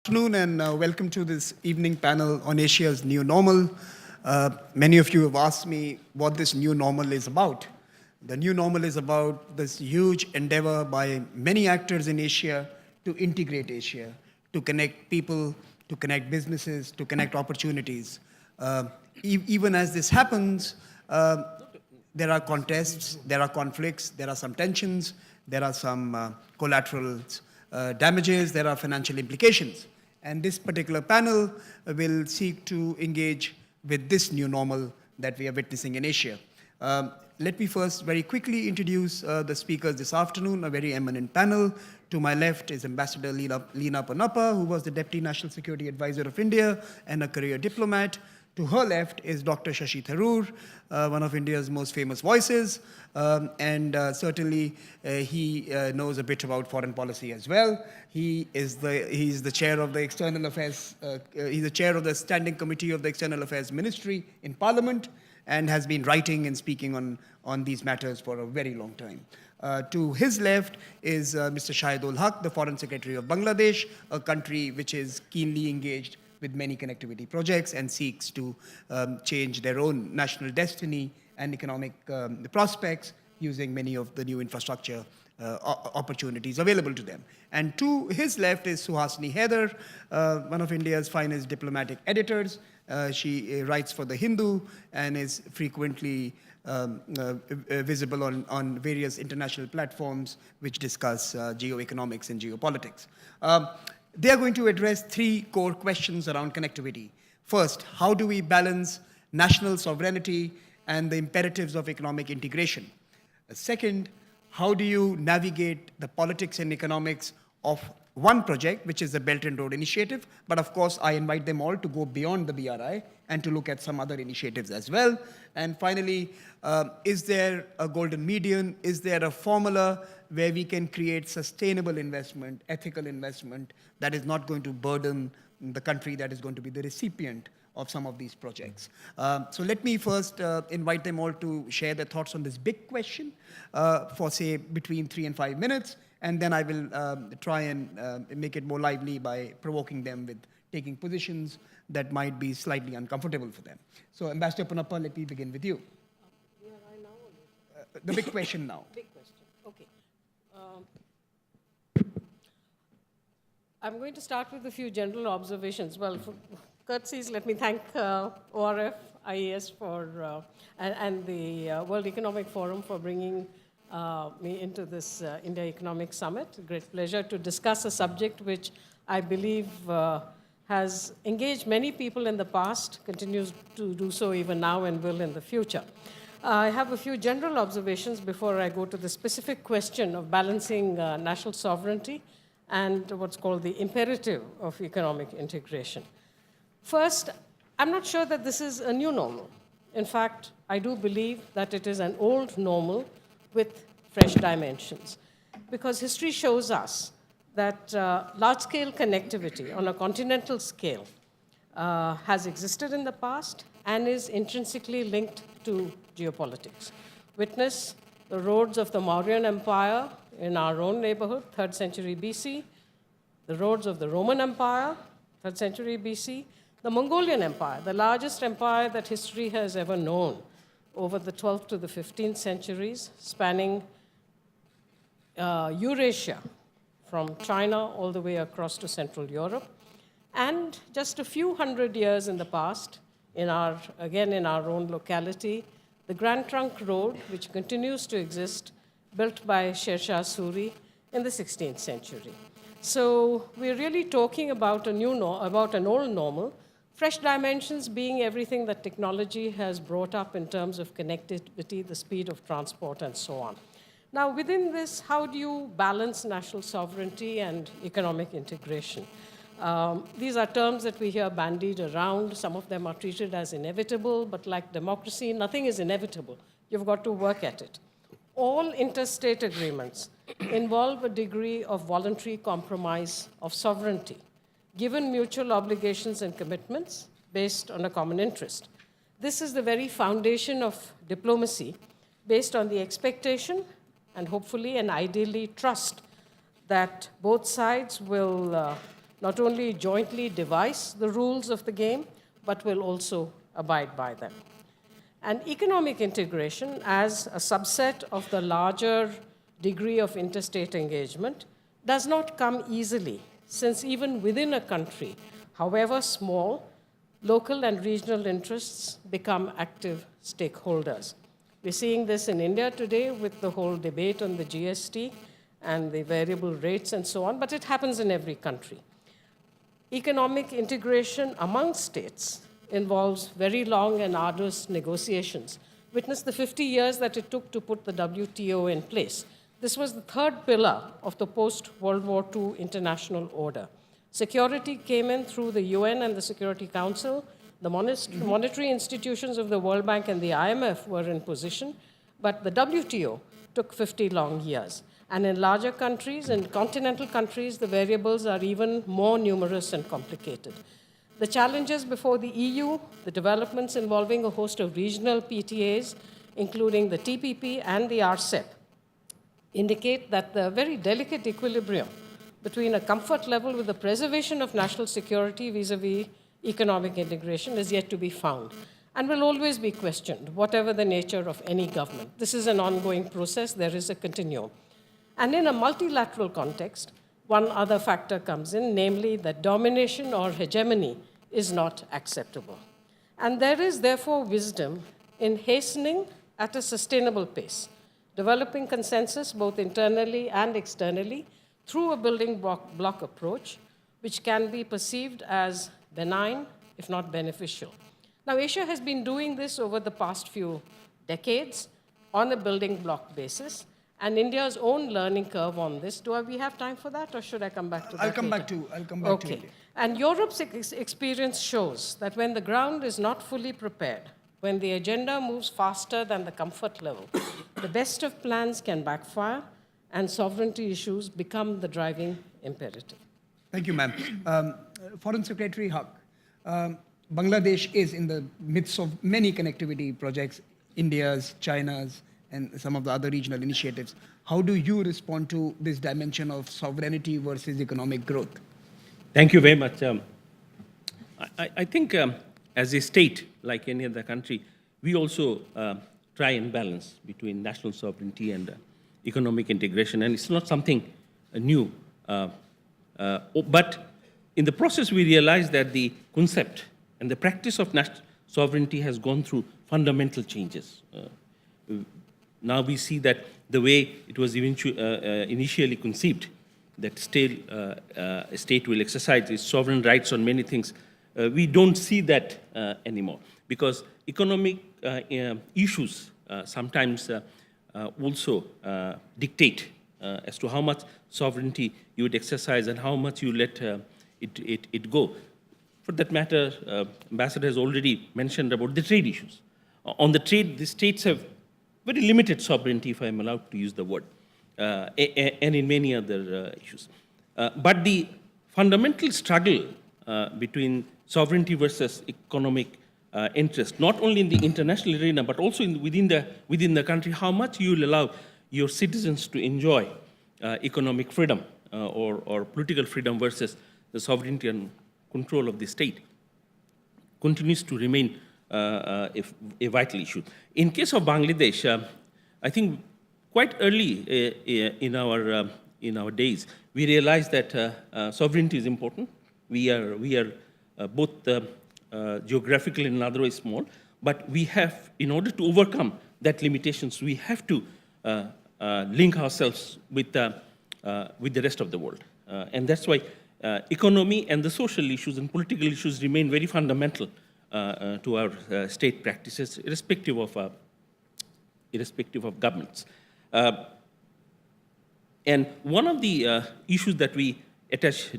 afternoon and welcome to this evening panel on Asia's new normal. Many of you have asked me what this new normal is about. The new normal is about this huge endeavor by many actors in Asia to integrate Asia, to connect people, to connect businesses, to connect opportunities. Even as this happens, there are contests, there are conflicts, there are some tensions, there are some collateral damages, there are financial implications. And this particular panel will seek to engage with this new normal that we are witnessing in Asia. Let me first very quickly introduce the speakers this afternoon, a very eminent panel. To my left is Ambassador Leela Ponappa, who was the Deputy National Security Advisor of India and a career diplomat. To her left is Dr. Shashi Tharoor, one of India's most famous voices, and certainly he knows a bit about foreign policy as well. He's the chair of the External Affairs, he's the chair of the Standing Committee of the External Affairs Ministry in Parliament, and has been writing and speaking on these matters for a very long time. To his left is Mr. Shahidul Haque, the Foreign Secretary of Bangladesh, a country which is keenly engaged with many connectivity projects and seeks to change their own national destiny and economic prospects using many of the new infrastructure opportunities available to them. And to his left is Suhasini Haidar, one of India's finest diplomatic editors. She writes for The Hindu and is frequently visible on various international platforms which discuss geoeconomics and geopolitics. They are going to address three core questions around connectivity. First, how do we balance national sovereignty and the imperatives of economic integration? Second, how do you navigate the politics and economics of one project, which is the Belt and Road Initiative? But of course, I invite them all to go beyond the BRI and to look at some other initiatives as well. And finally, is there a golden median? Is there a formula where we can create sustainable investment, ethical investment, that is not going to burden the country that is going to be the recipient of some of these projects? So let me first invite them all to share their thoughts on this big question for, say, between 3 and 5 minutes. And then I will try and make it more lively by provoking them with taking positions that might be slightly uncomfortable for them. So Ambassador Ponappa, let me begin with you. The big question now. Big question, okay. I'm going to start with a few general observations. Well, for courtesies, let me thank ORF, IAS for, and the World Economic Forum for bringing me into this India Economic Summit. A great pleasure to discuss a subject which I believe has engaged many people in the past, continues to do so even now, and will in the future. I have a few general observations before I go to the specific question of balancing national sovereignty and what's called the imperative of economic integration. First, I'm not sure that this is a new normal. In fact, I do believe that it is an old normal with fresh dimensions, because history shows us that large-scale connectivity on a continental scale has existed in the past and is intrinsically linked to geopolitics. Witness the roads of the Mauryan Empire in our own neighborhood, 3rd century BC, the roads of the Roman Empire, 3rd century BC, the Mongolian Empire, the largest empire that history has ever known over the 12th to the 15th centuries, spanning Eurasia, from China all the way across to Central Europe. And just a few hundred years in the past, again in our own locality, the Grand Trunk Road, which continues to exist, built by Sher Shah Suri in the 16th century. So we're really talking about an old normal, fresh dimensions being everything that technology has brought up in terms of connectivity, the speed of transport, and so on. Now, within this, how do you balance national sovereignty and economic integration? These are terms that we hear bandied around. Some of them are treated as inevitable, but like democracy, nothing is inevitable. You've got to work at it. All interstate agreements involve a degree of voluntary compromise of sovereignty, given mutual obligations and commitments based on a common interest. This is the very foundation of diplomacy, based on the expectation and hopefully and ideally trust that both sides will not only jointly devise the rules of the game, but will also abide by them. And economic integration, as a subset of the larger degree of interstate engagement, does not come easily, since even within a country, however small, local and regional interests become active stakeholders. We're seeing this in India today with the whole debate on the GST and the variable rates and so on, but it happens in every country. Economic integration among states involves very long and arduous negotiations. Witness the 50 years that it took to put the WTO in place. This was the third pillar of the post-World War II international order. Security came in through the UN and the Security Council. The monetary institutions of the World Bank and the IMF were in position, but the WTO took 50 long years. And in larger countries, in continental countries, the variables are even more numerous and complicated. The challenges before the EU, the developments involving a host of regional PTAs, including the TPP and the RCEP, indicate that the very delicate equilibrium between a comfort level with the preservation of national security vis-à-vis economic integration is yet to be found and will always be questioned, whatever the nature of any government. This is an ongoing process. There is a continuum. And in a multilateral context, one other factor comes in, namely that domination or hegemony is not acceptable. And there is therefore wisdom in hastening at a sustainable pace, developing consensus both internally and externally through a building block approach, which can be perceived as benign, if not beneficial. Now, Asia has been doing this over the past few decades on a building block basis, and India's own learning curve on this. Do we have time for that, or should I come back to that? I'll come back to Okay. And Europe's experience shows that when the ground is not fully prepared, when the agenda moves faster than the comfort level, the best of plans can backfire, and sovereignty issues become the driving imperative. Thank you, ma'am. Foreign Secretary Haque, Bangladesh is in the midst of many connectivity projects, India's, China's, and some of the other regional initiatives. How do you respond to this dimension of sovereignty versus economic growth? Thank you very much. I think as a state, like any other country, we also try and balance between national sovereignty and economic integration, and it's not something new. But in the process, we realize that the concept and the practice of national sovereignty has gone through fundamental changes. Now we see that the way it was initially conceived, that a state will exercise its sovereign rights on many things, we don't see that anymore, because economic issues sometimes also dictate as to how much sovereignty you would exercise and how much you let it go. For that matter, Ambassador has already mentioned about the trade issues. On the trade, the states have very limited sovereignty, if I'm allowed to use the word, and in many other issues. But the fundamental struggle between sovereignty versus economic interest, not only in the international arena, but also within the country, how much you will allow your citizens to enjoy economic freedom or political freedom versus the sovereignty and control of the state, continues to remain a vital issue. In case of Bangladesh, I think quite early in our days, we realized that sovereignty is important. We are both geographically and otherwise small, but we have, in order to overcome that limitations, we have to link ourselves with the rest of the world. And that's why economy and the social issues and political issues remain very fundamental to our state practices, irrespective of governments. And one of the issues that we attach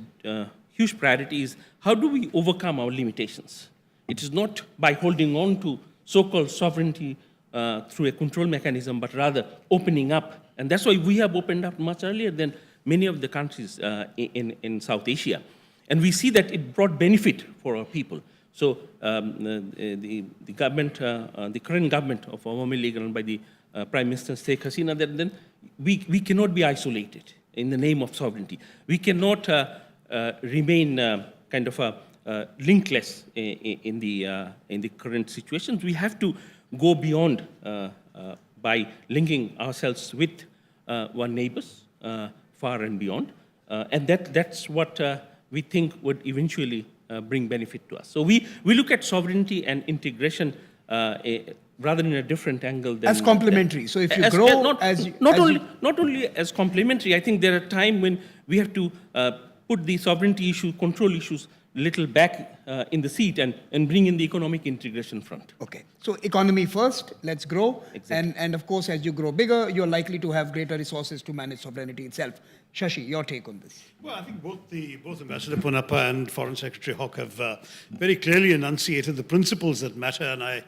huge priority is how do we overcome our limitations? It is not by holding on to so-called sovereignty through a control mechanism, but rather opening up. And that's why we have opened up much earlier than many of the countries in South Asia. And we see that it brought benefit for our people. So the government, the current government of Awami League run by the Prime Minister Sheikh Hasina, then we cannot be isolated in the name of sovereignty. We cannot remain kind of linkless in the current situations. We have to go beyond by linking ourselves with our neighbors far and beyond. And that's what we think would eventually bring benefit to us. So we look at sovereignty and integration rather in a different angle than As complementary. So if you as- grow not, as you, not as only you, not only as complementary. I think there are times when we have to put the sovereignty issue, control issues, little back in the seat and bring in the economic integration front. okay. So economy first, let's grow. Exactly. And of course, as you grow bigger, you're likely to have greater resources to manage sovereignty itself. Shashi, your take on this. Well, I think both Ambassador Ponappa and Foreign Secretary Haque have very clearly enunciated the principles that matter, and I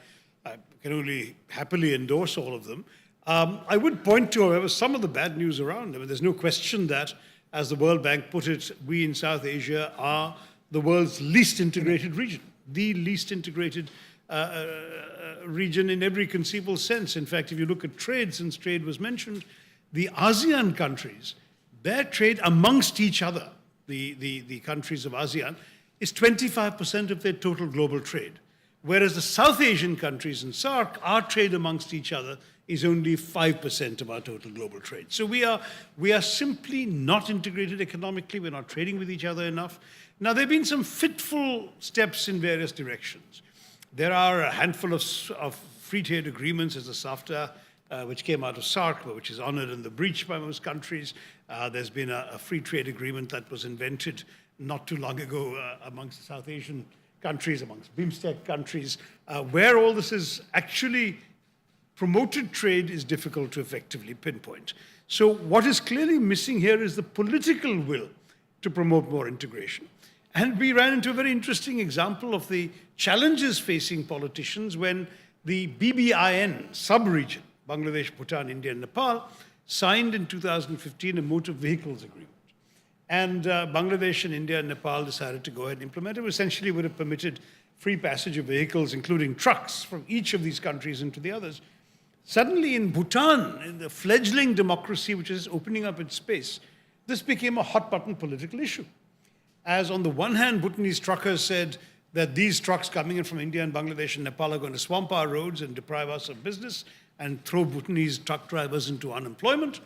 can only happily endorse all of them. I would point to, however, some of the bad news around. I mean, there's no question that, as the World Bank put it, we in South Asia are the world's least integrated region, the least integrated region in every conceivable sense. In fact, if you look at trade, since trade was mentioned, the ASEAN countries, their trade amongst each other, the countries of ASEAN, is 25% of their total global trade. Whereas the South Asian countries and SAARC, our trade amongst each other is only 5% of our total global trade. So we are simply not integrated economically. We're not trading with each other enough. Now, there have been some fitful steps in various directions. There are a handful of free trade agreements as the SAFTA, which came out of SAARC, but which is honored in the breach by most countries. There's been a free trade agreement that was invented not too long ago amongst the South Asian countries, amongst BIMSTEC countries, where all this is actually promoted trade is difficult to effectively pinpoint. So what is clearly missing here is the political will to promote more integration. And we ran into a very interesting example of the challenges facing politicians when the BBIN sub-region, Bangladesh, Bhutan, India, and Nepal, signed in 2015 a motor vehicles agreement. And Bangladesh and India and Nepal decided to go ahead and implement it. Essentially would have permitted free passage of vehicles, including trucks, from each of these countries into the others. Suddenly in Bhutan, in the fledgling democracy which is opening up its space, this became a hot-button political issue. As on the one hand, Bhutanese truckers said that these trucks coming in from India and Bangladesh and Nepal are going to swamp our roads and deprive us of business and throw Bhutanese truck drivers into unemployment.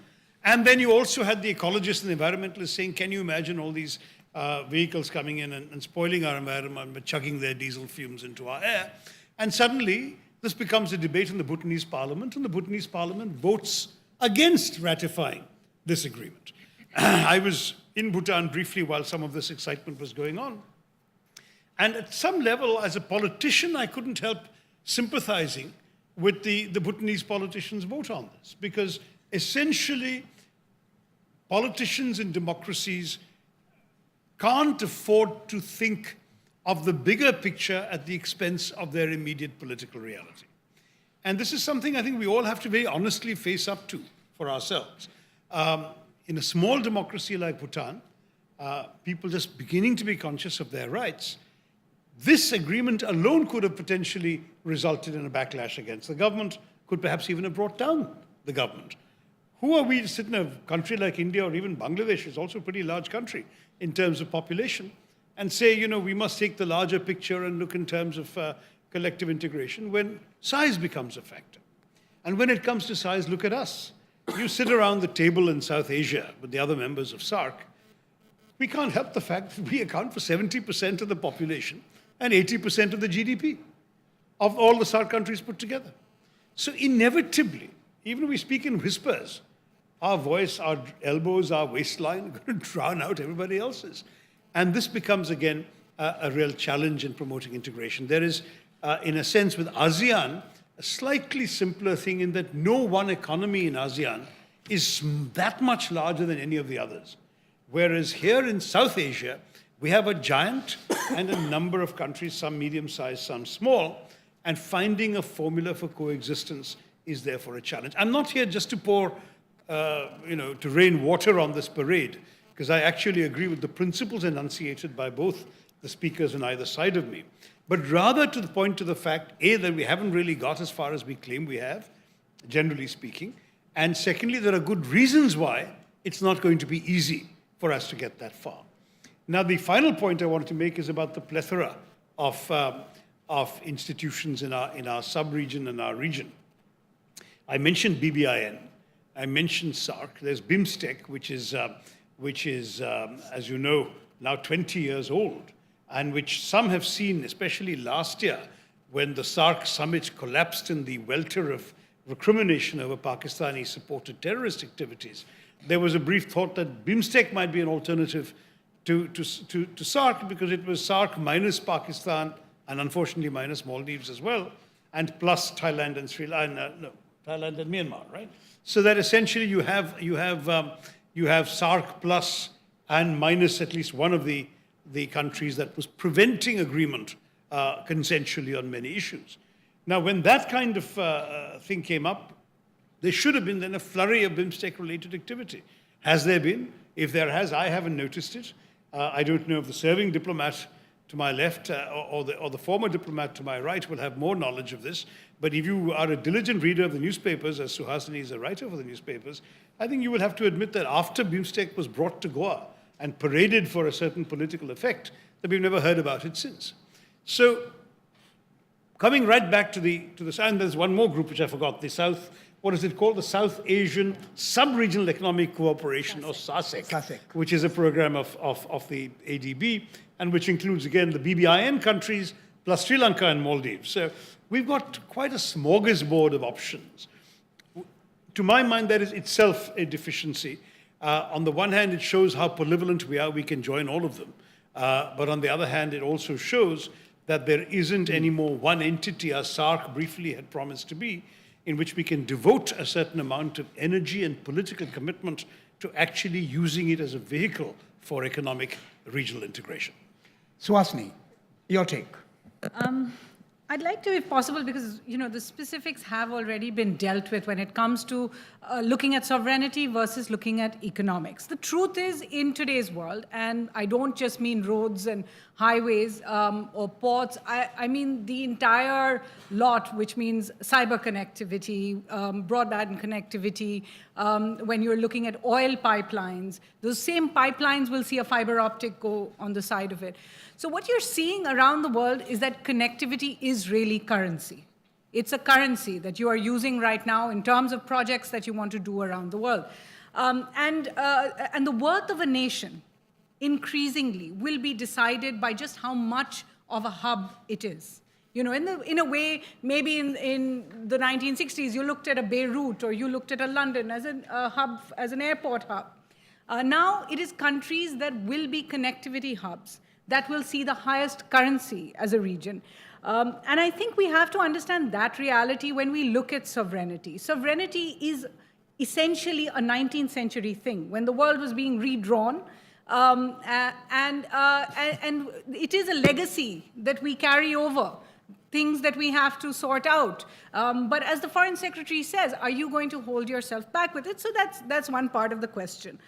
And then you also had the ecologists and the environmentalists saying, can you imagine all these vehicles coming in and spoiling our environment by chugging their diesel fumes into our air? And suddenly, this becomes a debate in the Bhutanese parliament, and the Bhutanese parliament votes against ratifying this agreement. I was in Bhutan briefly while some of this excitement was going on. And at some level, as a politician, I couldn't help sympathizing with the Bhutanese politicians' vote on this, because essentially, politicians in democracies can't afford to think of the bigger picture at the expense of their immediate political reality. And this is something I think we all have to very honestly face up to for ourselves. In a small democracy like Bhutan, people just beginning to be conscious of their rights, this agreement alone could have potentially resulted in a backlash against the government, could perhaps even have brought down the government. Who are we to sit in a country like India or even Bangladesh, is also a pretty large country in terms of population, and say, you know, we must take the larger picture and look in terms of collective integration when size becomes a factor. And when it comes to size, look at us. You sit around the table in South Asia with the other members of SAARC, we can't help the fact that we account for 70% of the population and 80% of the GDP of all the SAARC countries put together. So inevitably, even if we speak in whispers, our voice, our elbows, our waistline are going to drown out everybody else's. And this becomes, again, a real challenge in promoting integration. There is, in a sense, with ASEAN, a slightly simpler thing in that no one economy in ASEAN is that much larger than any of the others. Whereas here in South Asia, we have a giant and a number of countries, some medium-sized, some small, and finding a formula for coexistence is therefore a challenge. I'm not here just to pour, to rain water on this parade, because I actually agree with the principles enunciated by both the speakers on either side of me, but rather to the point to the fact, A, that we haven't really got as far as we claim we have, generally speaking, and secondly, there are good reasons why it's not going to be easy for us to get that far. Now, the final point I wanted to make is about the plethora of institutions in our sub-region and our region. I mentioned BBIN. I mentioned SARC. There's BIMSTEC, which is, as you know, now 20 years old, and which some have seen, especially last year, when the SARC summit collapsed in the welter of recrimination over Pakistani-supported terrorist activities. There was a brief thought that BIMSTEC might be an alternative to SARC, because it was SARC minus Pakistan and unfortunately minus Maldives as well, and plus Thailand and Sri Lanka, Thailand and Myanmar, right? So that essentially you have SARC plus and minus at least one of the countries that was preventing agreement consensually on many issues. Now, when that kind of thing came up, there should have been then a flurry of BIMSTEC-related activity. Has there been? If there has, I haven't noticed it. I don't know if the serving diplomat to my left or the former diplomat to my right will have more knowledge of this. But if you are a diligent reader of the newspapers, as Suhasini is a writer for the newspapers, I think you will have to admit that after BIMSTEC was brought to Goa and paraded for a certain political effect, that we've never heard about it since. So, coming right back to the and there's one more group which I forgot, the South, what is it called? The South Asian Sub-Regional Economic Cooperation, or SASEC, which is a program of the ADB, and which includes, again, the BBIN countries, plus Sri Lanka and Maldives. So we've got quite a smorgasbord of options. To my mind, that is itself a deficiency. On the one hand, it shows how polyvalent we are. We can join all of them. But on the other hand, it also shows that there isn't anymore one entity, as SARC briefly had promised to be, in which we can devote a certain amount of energy and political commitment to actually using it as a vehicle for economic regional integration. Suhasini, your take. I'd like to, if possible, because the specifics have already been dealt with when it comes to looking at sovereignty versus looking at economics. The truth is, in today's world, and I don't just mean roads and highways or ports, I mean the entire lot, which means cyber connectivity, broadband connectivity. When you're looking at oil pipelines, those same pipelines will see a fiber optic go on the side of it. So what you're seeing around the world is that connectivity is really currency. It's a currency that you are using right now in terms of projects that you want to do around the world. And the worth of a nation increasingly will be decided by just how much of a hub it is. In a way, maybe in the 1960s, you looked at a Beirut or you looked at a London as a hub, as an airport hub. Now it is countries that will be connectivity hubs that will see the highest currency as a region. And I think we have to understand that reality when we look at sovereignty. Sovereignty is essentially a 19th century thing, when the world was being redrawn, and it is a legacy that we carry over, things that we have to sort out. But as the Foreign Secretary says, are you going to hold yourself back with it? So that's one part of the question.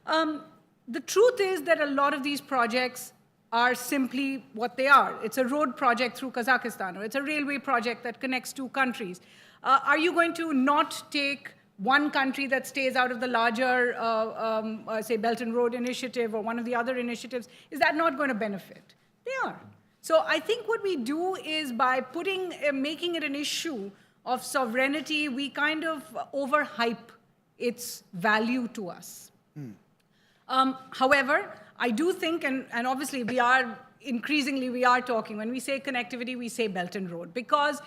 The truth is that a lot of these projects are simply what they are. It's a road project through Kazakhstan, or it's a railway project that connects two countries. Are you going to not take one country that stays out of the larger, say, Belt and Road Initiative or one of the other initiatives? Is that not going to benefit? They are. So I think what we do is by making it an issue of sovereignty, we kind of overhype its value to us. However, I do think, and obviously we are talking, when we say connectivity, we say Belt and Road, because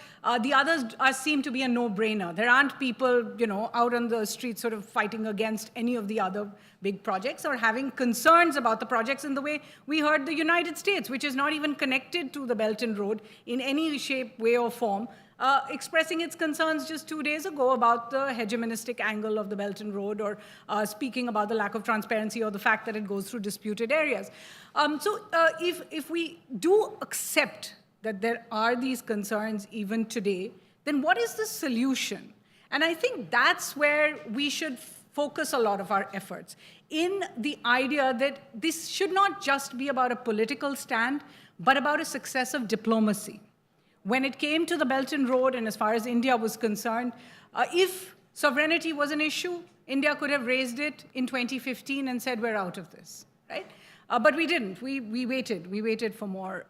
the others seem to be a no-brainer. There aren't people, out on the street sort of fighting against any of the other big projects or having concerns about the projects in the way we heard the United States, which is not even connected to the Belt and Road in any shape, way, or form, expressing its concerns just 2 days ago about the hegemonistic angle of the Belt and Road, or speaking about the lack of transparency or the fact that it goes through disputed areas. If we do accept that there are these concerns even today, then what is the solution? And I think that's where we should focus a lot of our efforts, in the idea that this should not just be about a political stand, but about a success of diplomacy. When it came to the Belt and Road, and as far as India was concerned, if sovereignty was an issue, India could have raised it in 2015 and said, we're out of this, right? But we didn't. We waited. We waited for more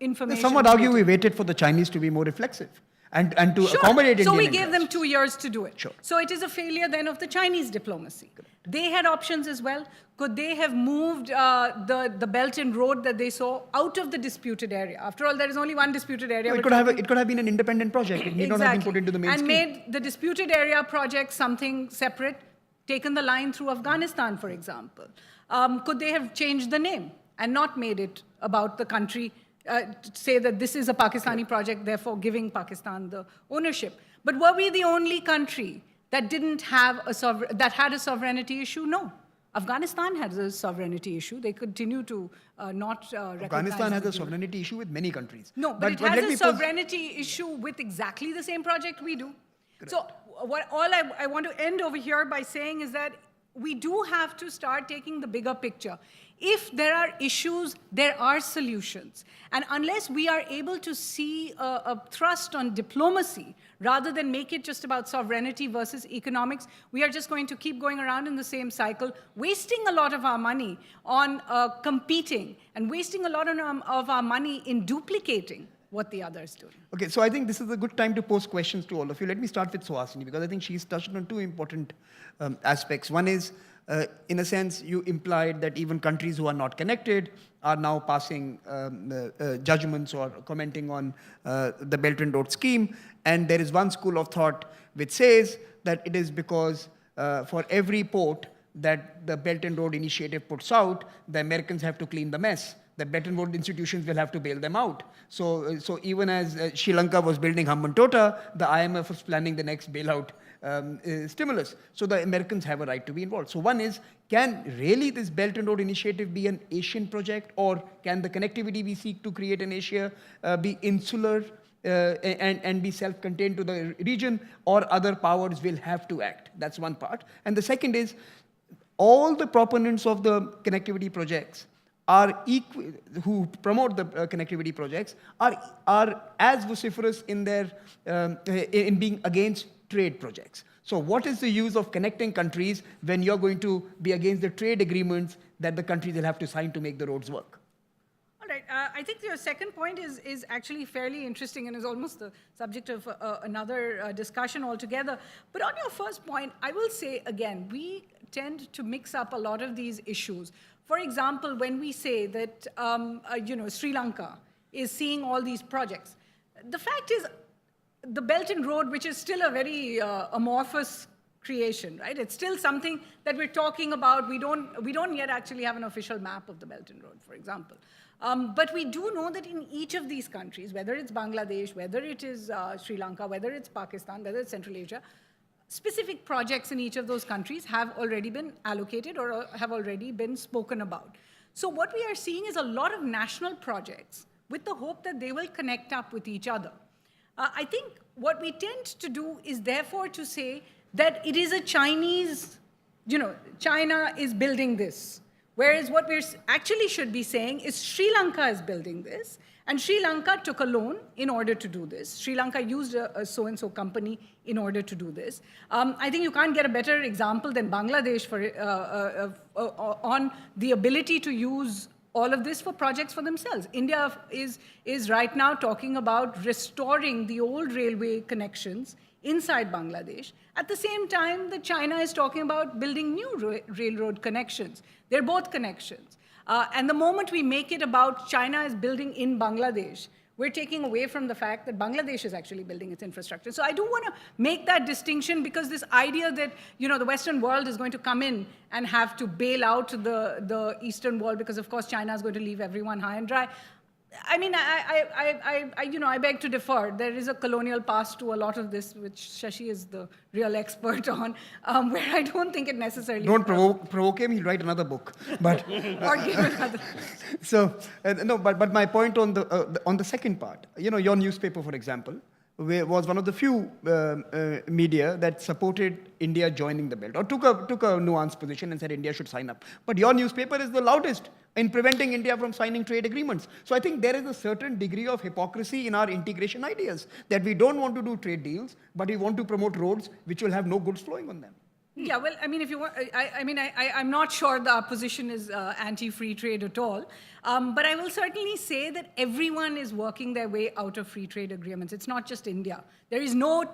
information. Some would argue we waited for the Chinese to be more reflexive and to Sure. accommodate Indian So we gave them interests. 2 years to do it. Sure. So it is a failure then of the Chinese diplomacy. They had options as well. Could they have moved the Belt and Road that they saw out of the disputed area? After all, there is only one disputed area. No, it could have been an independent project. It need not have been put into the mainstream. And made the disputed area project something separate, taken the line through Afghanistan, for example. Could they have changed the name and not made it about the country, say that this is a Pakistani project, therefore giving Pakistan the ownership? But were we the only country that didn't have that had a sovereignty issue? No. Afghanistan has a sovereignty issue. They continue to not recognize. Afghanistan has the a sovereignty issue with many countries. No, but it let has me a sovereignty issue with exactly the same project we do. So I want to end over here by saying is that we do have to start taking the bigger picture. If there are issues, there are solutions. And unless we are able to see a thrust on diplomacy, rather than make it just about sovereignty versus economics, we are just going to keep going around in the same cycle, wasting a lot of our money on competing and wasting a lot of our money in duplicating what the other is doing. Okay, so I think this is a good time to pose questions to all of you. Let me start with Suhasini, because I think she's touched on two important aspects. One is, in a sense, you implied that even countries who are not connected are now passing judgments or commenting on the Belt and Road scheme. And there is one school of thought which says that it is because for every port that the Belt and Road Initiative puts out, the Americans have to clean the mess. The Bretton Woods institutions will have to bail them out. So even as Sri Lanka was building Hambantota, the IMF was planning the next bailout stimulus. So the Americans have a right to be involved. So one is, can really this Belt and Road Initiative be an Asian project, or can the connectivity we seek to create in Asia be insular and be self-contained to the region, or other powers will have to act? That's one part. And the second is, all the proponents of the connectivity projects who promote the connectivity projects are as vociferous in their in being against trade projects. So what is the use of connecting countries when you're going to be against the trade agreements that the countries will have to sign to make the roads work? All right. I think your second point is actually fairly interesting and is almost the subject of another discussion altogether. But on your first point, I will say again, we tend to mix up a lot of these issues. For example, when we say that Sri Lanka is seeing all these projects, the fact is the Belt and Road, which is still a very amorphous creation, right? It's still something that we're talking about. We don't yet actually have an official map of the Belt and Road, for example. But we do know that in each of these countries, whether it's Bangladesh, whether it is Sri Lanka, whether it's Pakistan, whether it's Central Asia, specific projects in each of those countries have already been allocated or have already been spoken about. So what we are seeing is a lot of national projects with the hope that they will connect up with each other. I think what we tend to do is therefore to say that it is a Chinese, China is building this. Whereas what we actually should be saying is Sri Lanka is building this, and Sri Lanka took a loan in order to do this. Sri Lanka used a so-and-so company in order to do this. I think you can't get a better example than Bangladesh on the ability to use all of this for projects for themselves. India is right now talking about restoring the old railway connections inside Bangladesh. At the same time that China is talking about building new railroad connections. They're both connections. And the moment we make it about China is building in Bangladesh, we're taking away from the fact that Bangladesh is actually building its infrastructure. So I do want to make that distinction, because this idea that the Western world is going to come in and have to bail out the Eastern world because, of course, China is going to leave everyone high and dry. I mean, I beg to differ. There is a colonial past to a lot of this, which Shashi is the real expert on, where I don't think it necessarily... Don't provoke him, he'll write another book. But or give another... So, no, but my point on the second part, your newspaper, for example, was one of the few media that supported India joining the belt, or took a nuanced position and said India should sign up. But your newspaper is the loudest in preventing India from signing trade agreements. So I think there is a certain degree of hypocrisy in our integration ideas, that we don't want to do trade deals, but we want to promote roads which will have no goods flowing on them. Yeah, well, I mean, if you want, I'm not sure our position is anti-free trade at all. But I will certainly say that everyone is working their way out of free trade agreements. It's not just India. There is no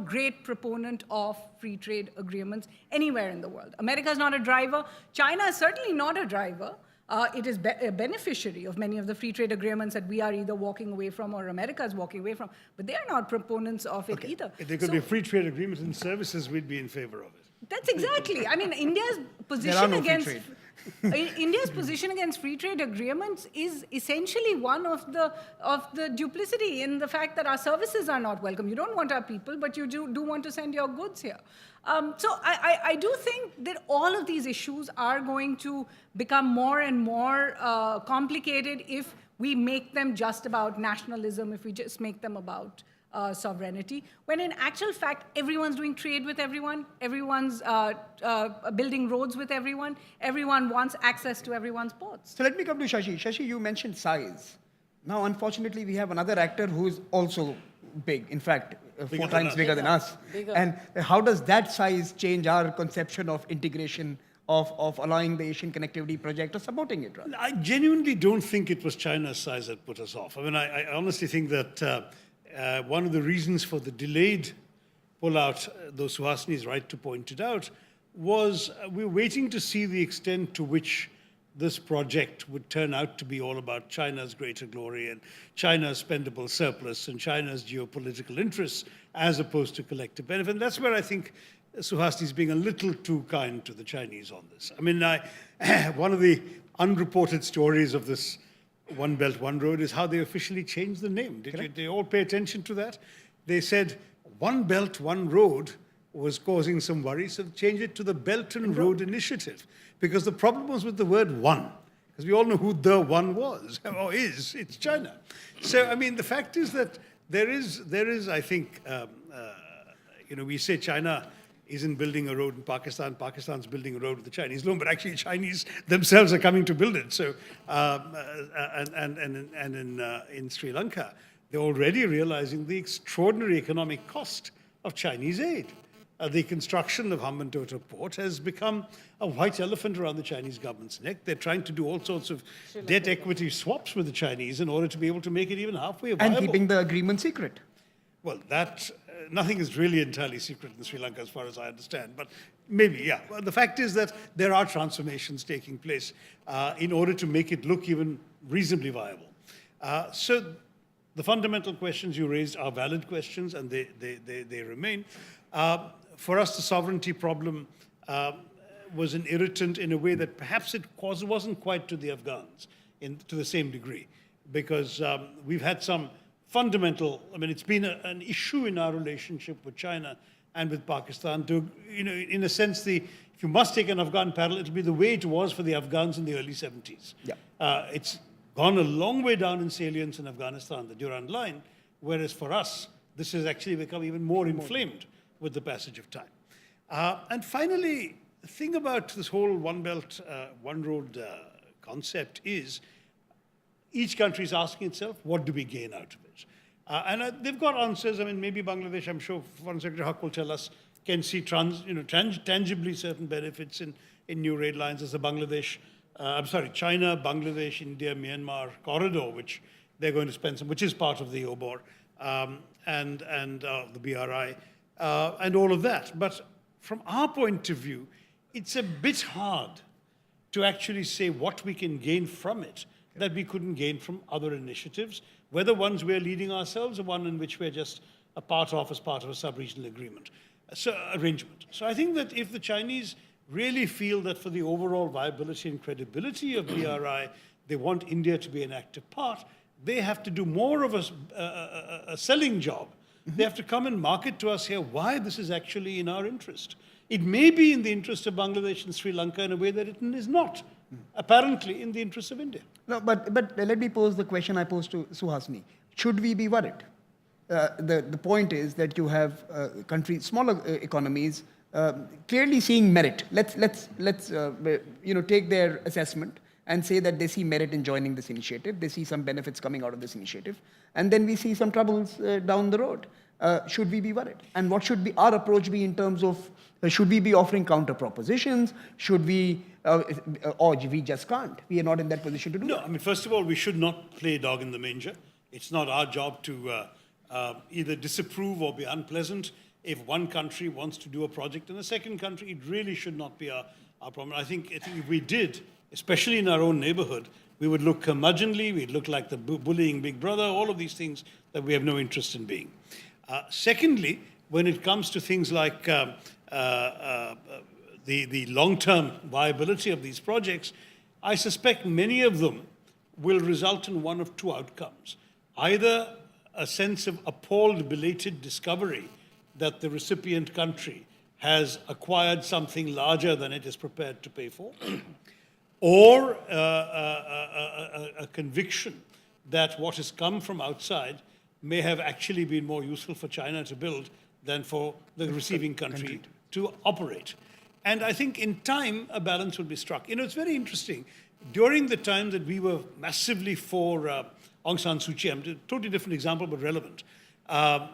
great proponent of free trade agreements anywhere in the world. America is not a driver. China is certainly not a driver. It is a beneficiary of many of the free trade agreements that we are either walking away from or America is walking away from. But they are not proponents of it either. If there could be free trade agreements in services, we'd be in favor of it. That's exactly. I mean, India's There are position no free against trade. India's position against free trade agreements is essentially one of the duplicity in the fact that our services are not welcome. You don't want our people, but you do want to send your goods here. So I do think that all of these issues are going to become more and more complicated if we make them just about nationalism, if we just make them about sovereignty, when in actual fact, everyone's doing trade with everyone, everyone's building roads with everyone, everyone wants access to everyone's ports. So let me come to Shashi. Shashi, you mentioned size. Now, unfortunately, we have another actor who is also big, in fact, four times bigger than us. Bigger. And how does that size change our conception of integration, of allowing the Asian Connectivity Project or supporting it, rather? I genuinely don't think it was China's size that put us off. I mean, I honestly think that one of the reasons for the delayed pullout, though Suhasini is right to point it out, was we were waiting to see the extent to which this project would turn out to be all about China's greater glory and China's spendable surplus and China's geopolitical interests as opposed to collective benefit. And that's where I think Suhasini is being a little too kind to the Chinese on this. I mean, one of the unreported stories of this One Belt, One Road is how they officially changed the name. Did they all pay attention to that? They said One Belt, One Road was causing some worry, so they changed it to the Belt and Road Initiative. Because the problem was with the word one, because we all know who the one was, or is, it's China. So, I mean, the fact is that there is, I think, we say China isn't building a road in Pakistan, Pakistan's building a road with the Chinese loan, but actually Chinese themselves are coming to build it. So, in Sri Lanka, they're already realizing the extraordinary economic cost of Chinese aid. The construction of Hambantota Port has become a white elephant around the Chinese government's neck. They're trying to do all sorts of debt equity swaps with the Chinese in order to be able to make it even halfway viable. And keeping the agreement secret. Well, that nothing is really entirely secret in Sri Lanka, as far as I understand. But maybe, yeah. Well, the fact is that there are transformations taking place in order to make it look even reasonably viable. So the fundamental questions you raised are valid questions, and they remain. For us, the sovereignty problem was an irritant in a way that perhaps it wasn't quite to the Afghans to the same degree, because we've had some fundamental, I mean, it's been an issue in our relationship with China and with Pakistan to, in a sense, if you must take an Afghan parallel, it'll be the way it was for the Afghans in the early 70s. Yeah. It's gone a long way down in salience in Afghanistan, the Durand Line, whereas for us, this has actually become even more inflamed with the passage of time. And finally, the thing about this whole One Belt, One Road concept is each country is asking itself, what do we gain out of it? And they've got answers. I mean, maybe Bangladesh, I'm sure Foreign Secretary Haque will tell us, can see tangibly certain benefits in new rail lines as the China, Bangladesh, India, Myanmar corridor, which they're going to spend some, which is part of the OBOR and the BRI. And all of that. But from our point of view, it's a bit hard to actually say what we can gain from it that we couldn't gain from other initiatives, whether ones we're leading ourselves or one in which we're just a part of as part of a sub-regional arrangement. So I think that if the Chinese really feel that for the overall viability and credibility of BRI, they want India to be an active part, they have to do more of a selling job. They have to come and market to us here why this is actually in our interest. It may be in the interest of Bangladesh and Sri Lanka in a way that it is not, apparently in the interest of India. No, but let me pose the question I posed to Suhasini. Should we be worried? The point is that you have countries, smaller economies, clearly seeing merit. Let's take their assessment and say that they see merit in joining this initiative. They see some benefits coming out of this initiative. And then we see some troubles down the road. should we be worried? And what should be our approach be in terms of, should we be offering counter propositions? Should we, or we just can't? We are not in that position to do No, that. I mean, first of all, we should not play dog in the manger. It's not our job to either disapprove or be unpleasant. If one country wants to do a project in a second country, it really should not be our problem. I think if we did, especially in our own neighborhood, we would look curmudgeonly, we'd look like the bullying big brother, all of these things that we have no interest in being. Secondly, when it comes to things like the long-term viability of these projects, I suspect many of them will result in one of two outcomes. Either a sense of appalled, belated discovery that the recipient country has acquired something larger than it is prepared to pay for, or a conviction that what has come from outside may have actually been more useful for China to build than for the receiving country to operate. And I think in time, a balance will be struck. You know, it's very interesting. During the time that we were massively for Aung San Suu Kyi, a totally different example but relevant,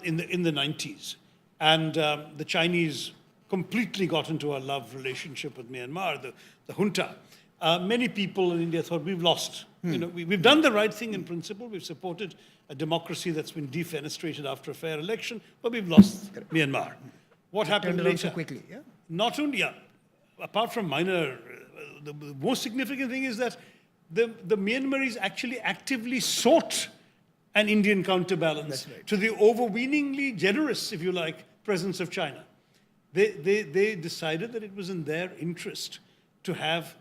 in the 90s, and the Chinese completely got into a love relationship with Myanmar, the junta. Many people in India thought we've lost. You know, we've done the right thing in principle. We've supported a democracy that's been defenestrated after a fair election, but we've lost Myanmar. What happened Turned around later? so quickly, yeah? Not only, apart from minor, the most significant thing is that the Myanmaris actually actively sought an Indian counterbalance to the overweeningly generous, if you like, presence of China. They decided that it was in their interest to have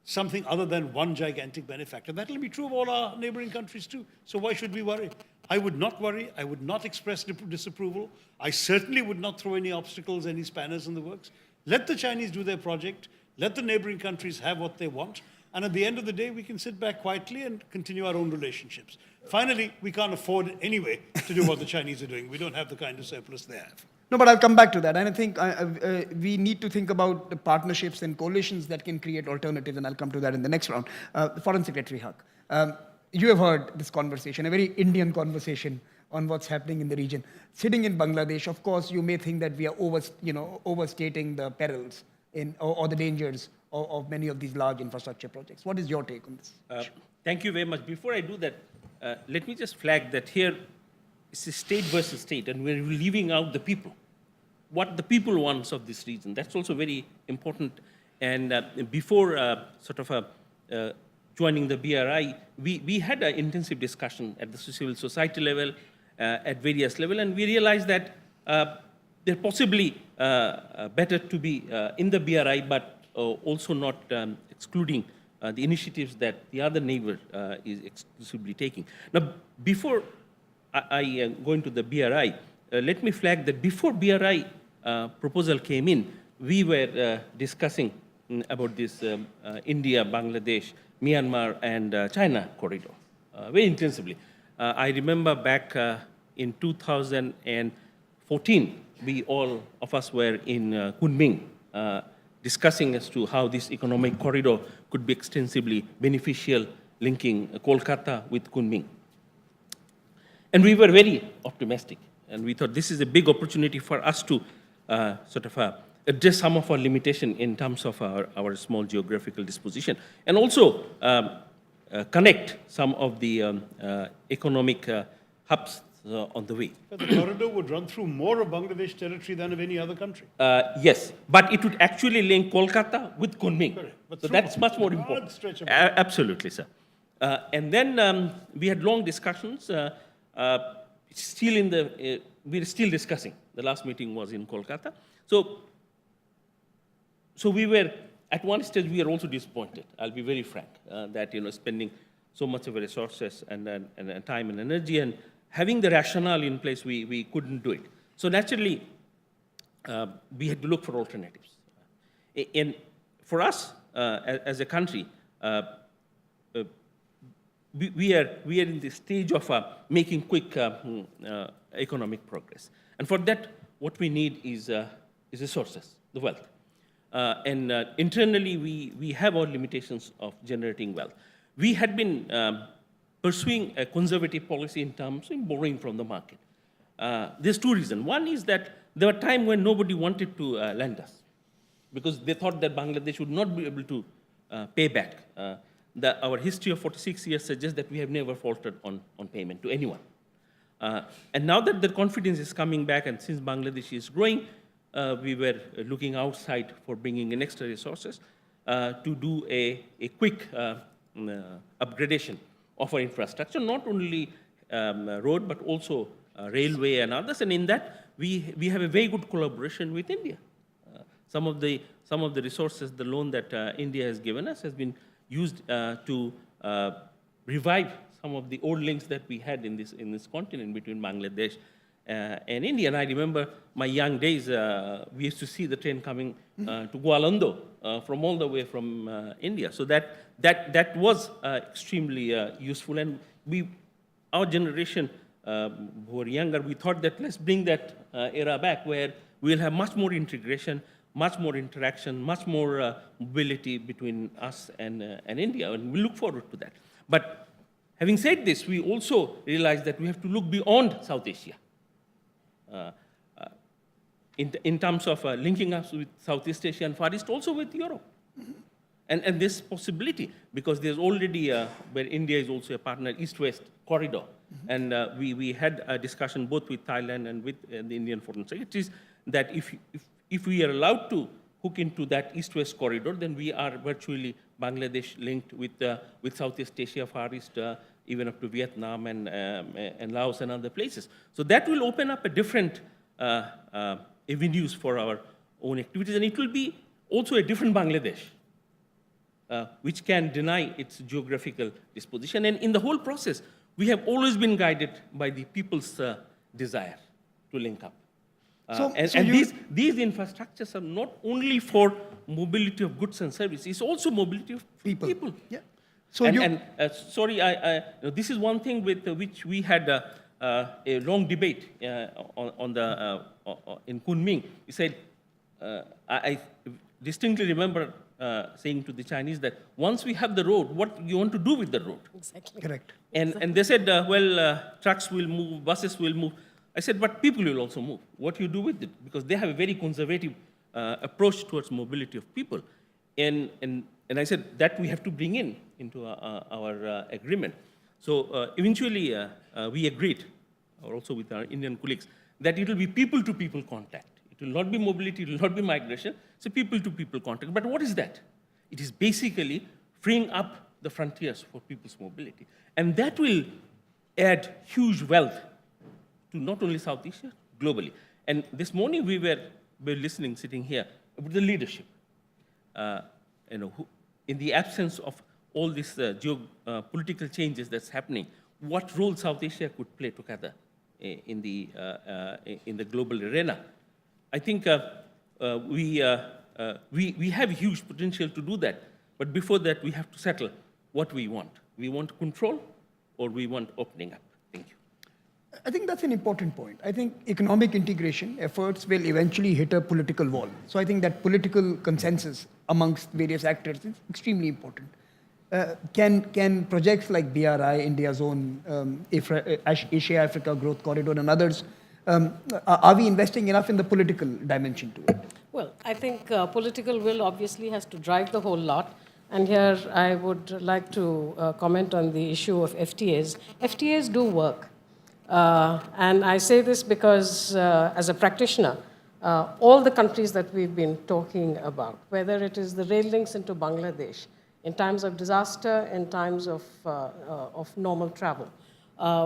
something other than one gigantic benefactor. That will be true of all our neighboring countries too. So why should we worry? I would not worry. I would not express disapproval. I certainly would not throw any obstacles, any spanners in the works. Let the Chinese do their project. Let the neighboring countries have what they want. And at the end of the day, we can sit back quietly and continue our own relationships. Finally, we can't afford anyway to do what the Chinese are doing. We don't have the kind of surplus they have. No, but I'll come back to that. And I think we need to think about the partnerships and coalitions that can create alternatives, and I'll come to that in the next round. Foreign Secretary Haque, you have heard this conversation, a very Indian conversation on what's happening in the region. Sitting in Bangladesh, of course, you may think that we are overstating the perils or the dangers of many of these large infrastructure projects. What is your take on this? Thank you very much. Before I do that, let me just flag that here it's a state versus state, and we're leaving out the people. What the people wants of this region, that's also very important. And before joining the BRI, we had an intensive discussion at the civil society level, at various levels, and we realized that they're possibly better to be in the BRI, but also not excluding the initiatives that the other neighbor is exclusively taking. Now, before I go into the BRI, let me flag that before BRI proposal came in, we were discussing about this India, Bangladesh, Myanmar, and China corridor very intensively. I remember back in 2014, we all of us were in Kunming discussing as to how this economic corridor could be extensively beneficial, linking Kolkata with Kunming. And we were very optimistic, and we thought this is a big opportunity for us to address some of our limitation in terms of our small geographical disposition, and also connect some of the economic hubs on the way. But the corridor would run through more of Bangladesh territory than of any other country. Yes, but it would actually link Kolkata with Kunming. But So that's much more important. Stretch of Absolutely, sir. And then we had long discussions. We're still discussing. The last meeting was in Kolkata. So we were, at one stage, we were also disappointed. I'll be very frank, that, spending so much of our resources and time and energy and having the rationale in place, we couldn't do it. So naturally, we had to look for alternatives. And for us, as a country, we are in the stage of making quick economic progress. And for that, what we need is resources, the wealth. And internally, we have our limitations of generating wealth. We had been pursuing a conservative policy in terms of borrowing from the market. there's two reasons. One is that there were times when nobody wanted to lend us because they thought that Bangladesh would not be able to pay back. Our history of 46 years suggests that we have never faltered on payment to anyone. And now that the confidence is coming back, and since Bangladesh is growing, we were looking outside for bringing in extra resources to do a quick upgradation of our infrastructure, not only road, but also railway and others. And in that, we have a very good collaboration with India. Some of the resources, the loan that India has given us has been used to revive some of the old links that we had in this continent between Bangladesh and India. And I remember my young days, we used to see the train coming to Gwalando from all the way from India. So that was extremely useful. And our generation who were younger, we thought that let's bring that era back where we'll have much more integration, much more interaction, much more mobility between us and India, and we look forward to that. But having said this, we also realize that we have to look beyond South Asia in terms of linking us with Southeast Asia and Far East, also with Europe. Mm-hmm. And this possibility, because there's already, where India is also a partner, East-West corridor. Mm-hmm. And we had a discussion both with Thailand and with the Indian Foreign Secretaries that if we are allowed to hook into that East-West corridor, then we are virtually Bangladesh linked with Southeast Asia, Far East, even up to Vietnam and Laos and other places. So that will open up a different avenues for our own activities, and it will be also a different Bangladesh, which can deny its geographical disposition. And in the whole process, we have always been guided by the people's desire to link up. These infrastructures are not only for mobility of goods and services, it's also mobility of people. Yeah. This is one thing with which we had a long debate in Kunming. He said, I distinctly remember saying to the Chinese that once we have the road, what you want to do with the road? Exactly. Correct. And they said, trucks will move, buses will move. I said, but people will also move. What you do with it? Because they have a very conservative approach towards mobility of people. And I said, that we have to bring into our agreement. So eventually, we agreed, or also with our Indian colleagues, that it will be people-to-people contact. It will not be mobility, it will not be migration, it's a people-to-people contact. But what is that? It is basically freeing up the frontiers for people's mobility. And that will add huge wealth to not only South Asia, globally. And this morning we were listening, sitting here, about the leadership. In the absence of all these geopolitical changes that's happening, what role South Asia could play together in the global arena? I think we have huge potential to do that, but before that we have to settle what we want. We want control, or we want opening up. Thank you. I think that's an important point. I think economic integration efforts will eventually hit a political wall. So I think that political consensus amongst various actors is extremely important. Can projects like BRI, India's own Asia-Africa Growth Corridor and others, are we investing enough in the political dimension to it? Well, I think political will obviously has to drive the whole lot. And here I would like to comment on the issue of FTAs. FTAs do work. And I say this because as a practitioner, all the countries that we've been talking about, whether it is the rail links into Bangladesh, in times of disaster, in times of normal travel,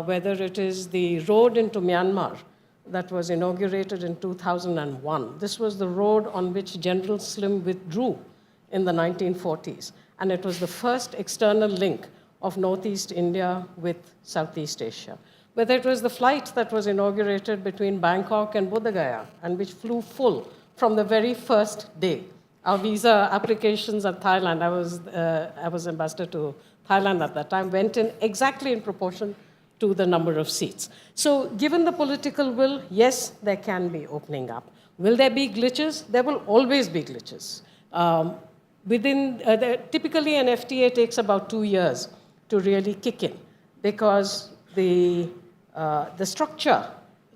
whether it is the road into Myanmar that was inaugurated in 2001. This was the road on which General Slim withdrew in the 1940s. And it was the first external link of Northeast India with Southeast Asia. Whether it was the flight that was inaugurated between Bangkok and Bodh Gaya, and which flew full from the very first day. Our visa applications at Thailand, I was ambassador to Thailand at that time, went in exactly in proportion to the number of seats. So given the political will, yes, there can be opening up. Will there be glitches? There will always be glitches. Typically an FTA takes about 2 years to really kick in, because the structure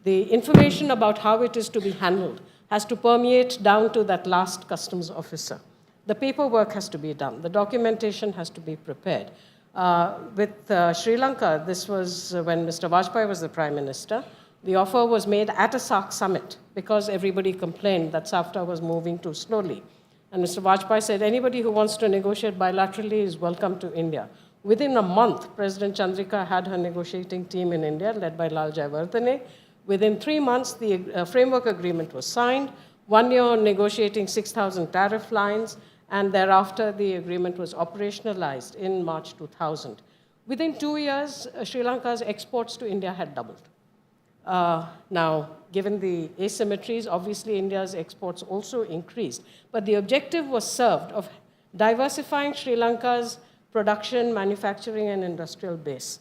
the information about how it is to be handled has to permeate down to that last customs officer. The paperwork has to be done. The documentation has to be prepared. With Sri Lanka, this was when Mr. Vajpayee was the Prime Minister. The offer was made at a SAARC summit because everybody complained that SAFTA was moving too slowly. And Mr. Vajpayee said, anybody who wants to negotiate bilaterally is welcome to India. Within a month, President Chandrika had her negotiating team in India, led by Lal Jayawardene. Within 3 months, the framework agreement was signed. 1 year negotiating 6,000 tariff lines, and thereafter the agreement was operationalized in March 2000. Within 2 years, Sri Lanka's exports to India had doubled. Now, given the asymmetries, obviously India's exports also increased, but the objective was served of diversifying Sri Lanka's production, manufacturing, and industrial base.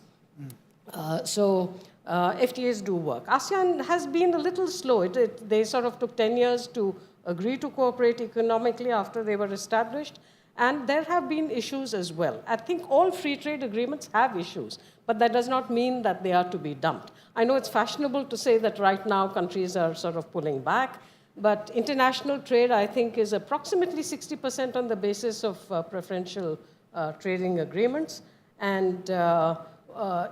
FTAs do work. ASEAN has been a little slow. They sort of took 10 years to agree to cooperate economically after they were established, and there have been issues as well. I think all free trade agreements have issues, but that does not mean that they are to be dumped. I know it's fashionable to say that right now countries are sort of pulling back, but international trade, I think, is approximately 60% on the basis of preferential trading agreements. And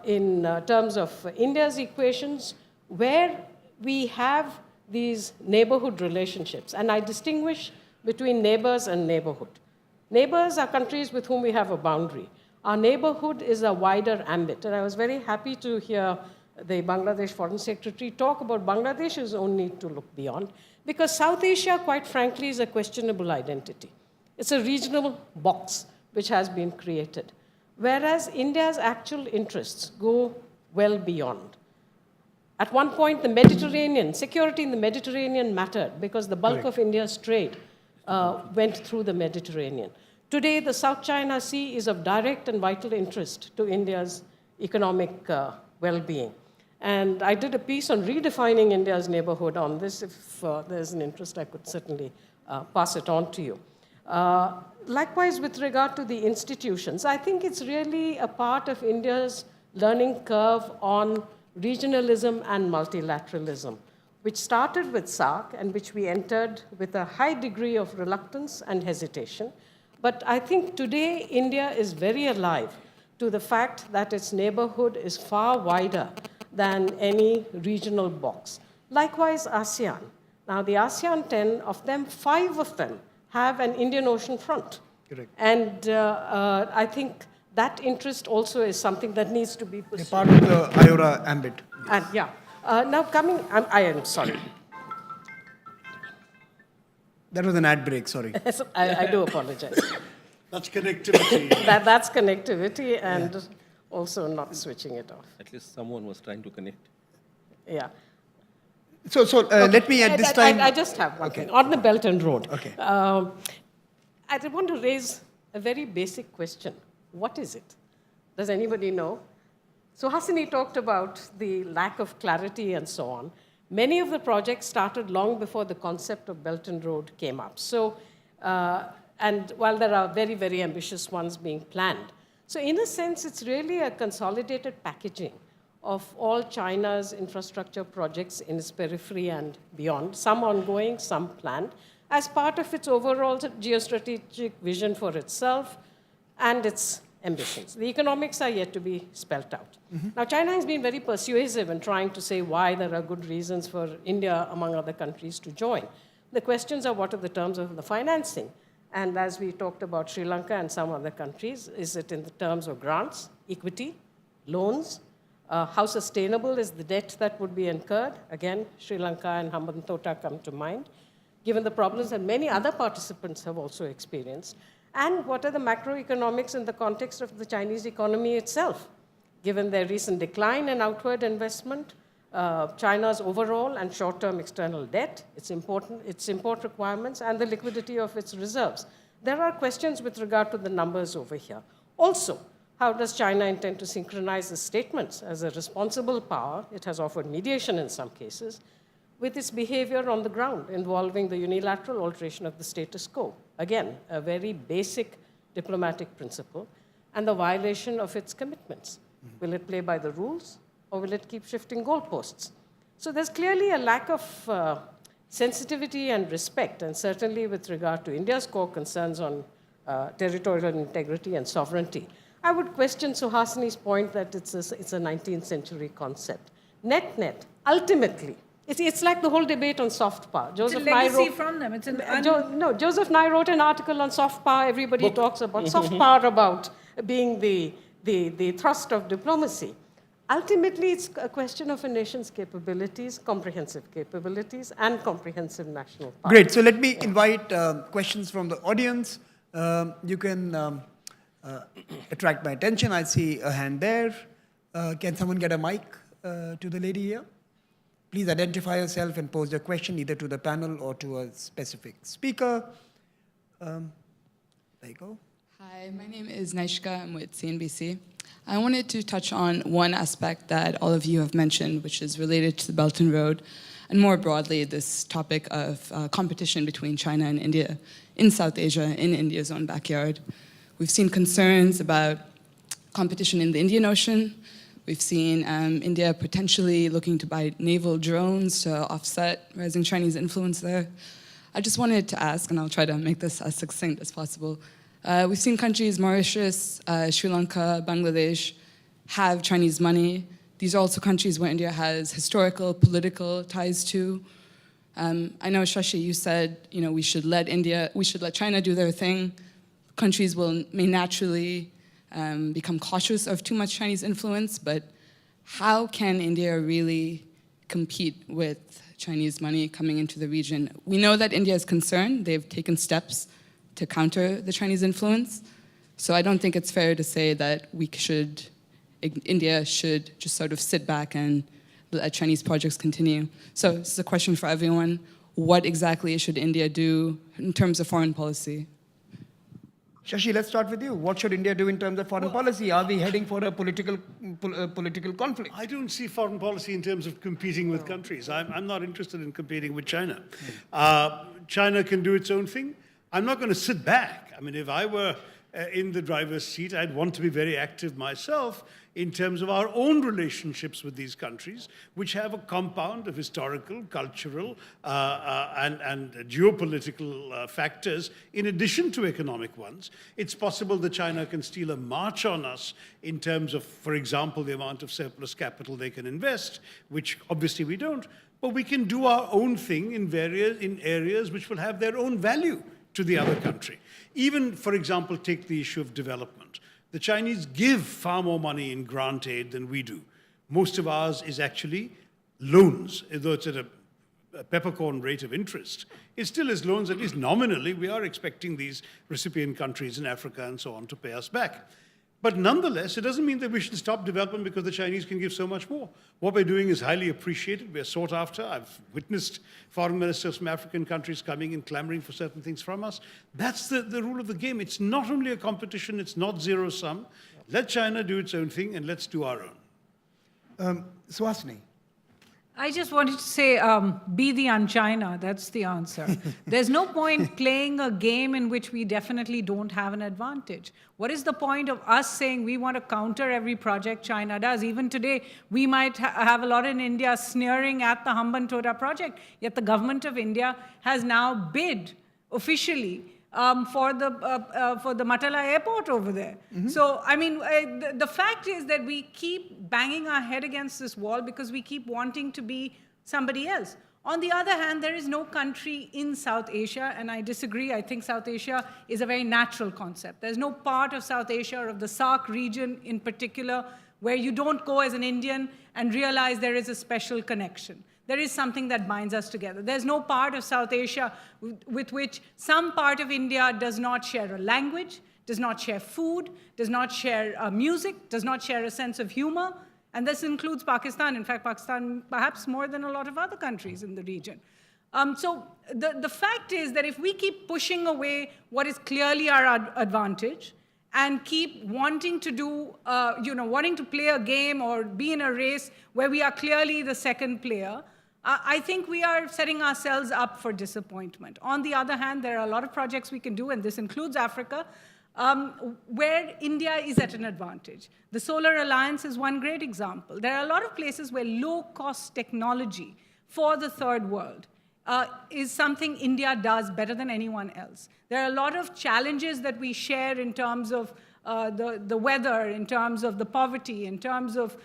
in terms of India's equations, where we have these neighborhood relationships, and I distinguish between neighbors and neighborhood. Neighbors are countries with whom we have a boundary. Our neighborhood is a wider ambit, and I was very happy to hear the Bangladesh Foreign Secretary talk about Bangladesh's own need to look beyond, because South Asia, quite frankly, is a questionable identity. It's a regional box which has been created, whereas India's actual interests go well beyond. At one point, the Mediterranean, security in the Mediterranean mattered because the bulk of India's trade went through the Mediterranean. Today, the South China Sea is of direct and vital interest to India's economic well-being. And I did a piece on redefining India's neighborhood on this. If there's an interest, I could certainly pass it on to you. Likewise, with regard to the institutions, I think it's really a part of India's learning curve on regionalism and multilateralism, which started with SAARC and which we entered with a high degree of reluctance and hesitation. But I think today India is very alive to the fact that its neighborhood is far wider than any regional box. Likewise, ASEAN. Now, the ASEAN 10, of them, 5 of them have an Indian Ocean front. Correct. And I think that interest also is something that needs to be pursued. Part of the IORA ambit. And yeah. Now coming, I am sorry. That was an ad break, sorry. I do apologize. That's connectivity. That's connectivity and also not switching it off. At least someone was trying to connect. Yeah. So let me at this time... I just have one thing. On the Belt and Road. Okay. I want to raise a very basic question. What is it? Does anybody know? Suhasini talked about the lack of clarity and so on. Many of the projects started long before the concept of Belt and Road came up. So, and while there are very, very ambitious ones being planned. So in a sense, it's really a consolidated packaging of all China's infrastructure projects in its periphery and beyond, some ongoing, some planned, as part of its overall geostrategic vision for itself and its ambitions. The economics are yet to be spelt out. Now, China has been very persuasive in trying to say why there are good reasons for India, among other countries, to join. The questions are what are the terms of the financing? And as we talked about Sri Lanka and some other countries, is it in the terms of grants, equity, loans? How sustainable is the debt that would be incurred? Again, Sri Lanka and Hambantota come to mind, given the problems that many other participants have also experienced. And what are the macroeconomics in the context of the Chinese economy itself, given their recent decline in outward investment, China's overall and short-term external debt, its import requirements, and the liquidity of its reserves. There are questions with regard to the numbers over here. Also, how does China intend to synchronize its statements as a responsible power? It has offered mediation in some cases, with its behavior on the ground involving the unilateral alteration of the status quo. Again, a very basic diplomatic principle, and the violation of its commitments. Will it play by the rules, or will it keep shifting goalposts? So there's clearly a lack of sensitivity and respect, and certainly with regard to India's core concerns on territorial integrity and sovereignty. I would question Suhasini's point that it's a 19th century concept. Net, ultimately, it's like the whole debate on soft power. It's a legacy from them. It's Joseph Nye wrote an article on soft power. Everybody talks about soft power about being the thrust of diplomacy. Ultimately, it's a question of a nation's capabilities, comprehensive capabilities, and comprehensive national power. Great. So let me invite questions from the audience. You can attract my attention. I see a hand there. Can someone get a mic to the lady here? Please identify yourself and pose your question either to the panel or to a specific speaker. There you go. Hi, my name is Naishka. I'm with CNBC. I wanted to touch on one aspect that all of you have mentioned, which is related to the Belt and Road, and more broadly, this topic of competition between China and India in South Asia, in India's own backyard. We've seen concerns about competition in the Indian Ocean. We've seen India potentially looking to buy naval drones to offset rising Chinese influence there. I just wanted to ask, and I'll try to make this as succinct as possible. We've seen countries, Mauritius, Sri Lanka, Bangladesh, have Chinese money. These are also countries where India has historical, political ties to. I know, Shashi, you said, we should let China do their thing. Countries may naturally become cautious of too much Chinese influence, but how can India really compete with Chinese money coming into the region? We know that India is concerned. They've taken steps to counter the Chinese influence. So I don't think it's fair to say that India should just sort of sit back and let Chinese projects continue. So this is a question for everyone. What exactly should India do in terms of foreign policy? Shashi, let's start with you. What should India do in terms of foreign policy? Are we heading for a political conflict? I don't see foreign policy in terms of competing with countries. I'm not interested in competing with China. China can do its own thing. I'm not going to sit back. I mean, if I were in the driver's seat, I'd want to be very active myself in terms of our own relationships with these countries, which have a compound of historical, cultural, and geopolitical factors in addition to economic ones. It's possible that China can steal a march on us in terms of, for example, the amount of surplus capital they can invest, which obviously we don't. But we can do our own thing in areas which will have their own value to the other country. Even, for example, take the issue of development. The Chinese give far more money in grant aid than we do. Most of ours is actually loans, though it's at a peppercorn rate of interest. It still is loans, at least nominally. We are expecting these recipient countries in Africa and so on to pay us back. But nonetheless, it doesn't mean that we should stop development because the Chinese can give so much more. What we're doing is highly appreciated. We're sought after. I've witnessed foreign ministers from African countries coming and clamoring for certain things from us. That's the rule of the game. It's not only a competition. It's not zero-sum. Let China do its own thing, and let's do our own. Suhasini. I just wanted to say, be the un-China. That's the answer. There's no point playing a game in which we definitely don't have an advantage. What is the point of us saying we want to counter every project China does? Even today, we might have a lot in India sneering at the Hambantota project, yet the government of India has now bid officially for the Matala airport over there. Mm-hmm. So, I mean, the fact is that we keep banging our head against this wall because we keep wanting to be somebody else. On the other hand, there is no country in South Asia, and I disagree. I think South Asia is a very natural concept. There's no part of South Asia or of the SAARC region in particular where you don't go as an Indian and realize there is a special connection. There is something that binds us together. There's no part of South Asia with which some part of India does not share a language, does not share food, does not share music, does not share a sense of humor. And this includes Pakistan. In fact, Pakistan perhaps more than a lot of other countries in the region. So the fact is that if we keep pushing away what is clearly our advantage and keep wanting to do, wanting to play a game or be in a race where we are clearly the second player, I think we are setting ourselves up for disappointment. On the other hand, there are a lot of projects we can do, and this includes Africa. where India is at an advantage. The Solar Alliance is one great example. There are a lot of places where low-cost technology for the third world is something India does better than anyone else. There are a lot of challenges that we share in terms of the weather, in terms of the poverty, in terms of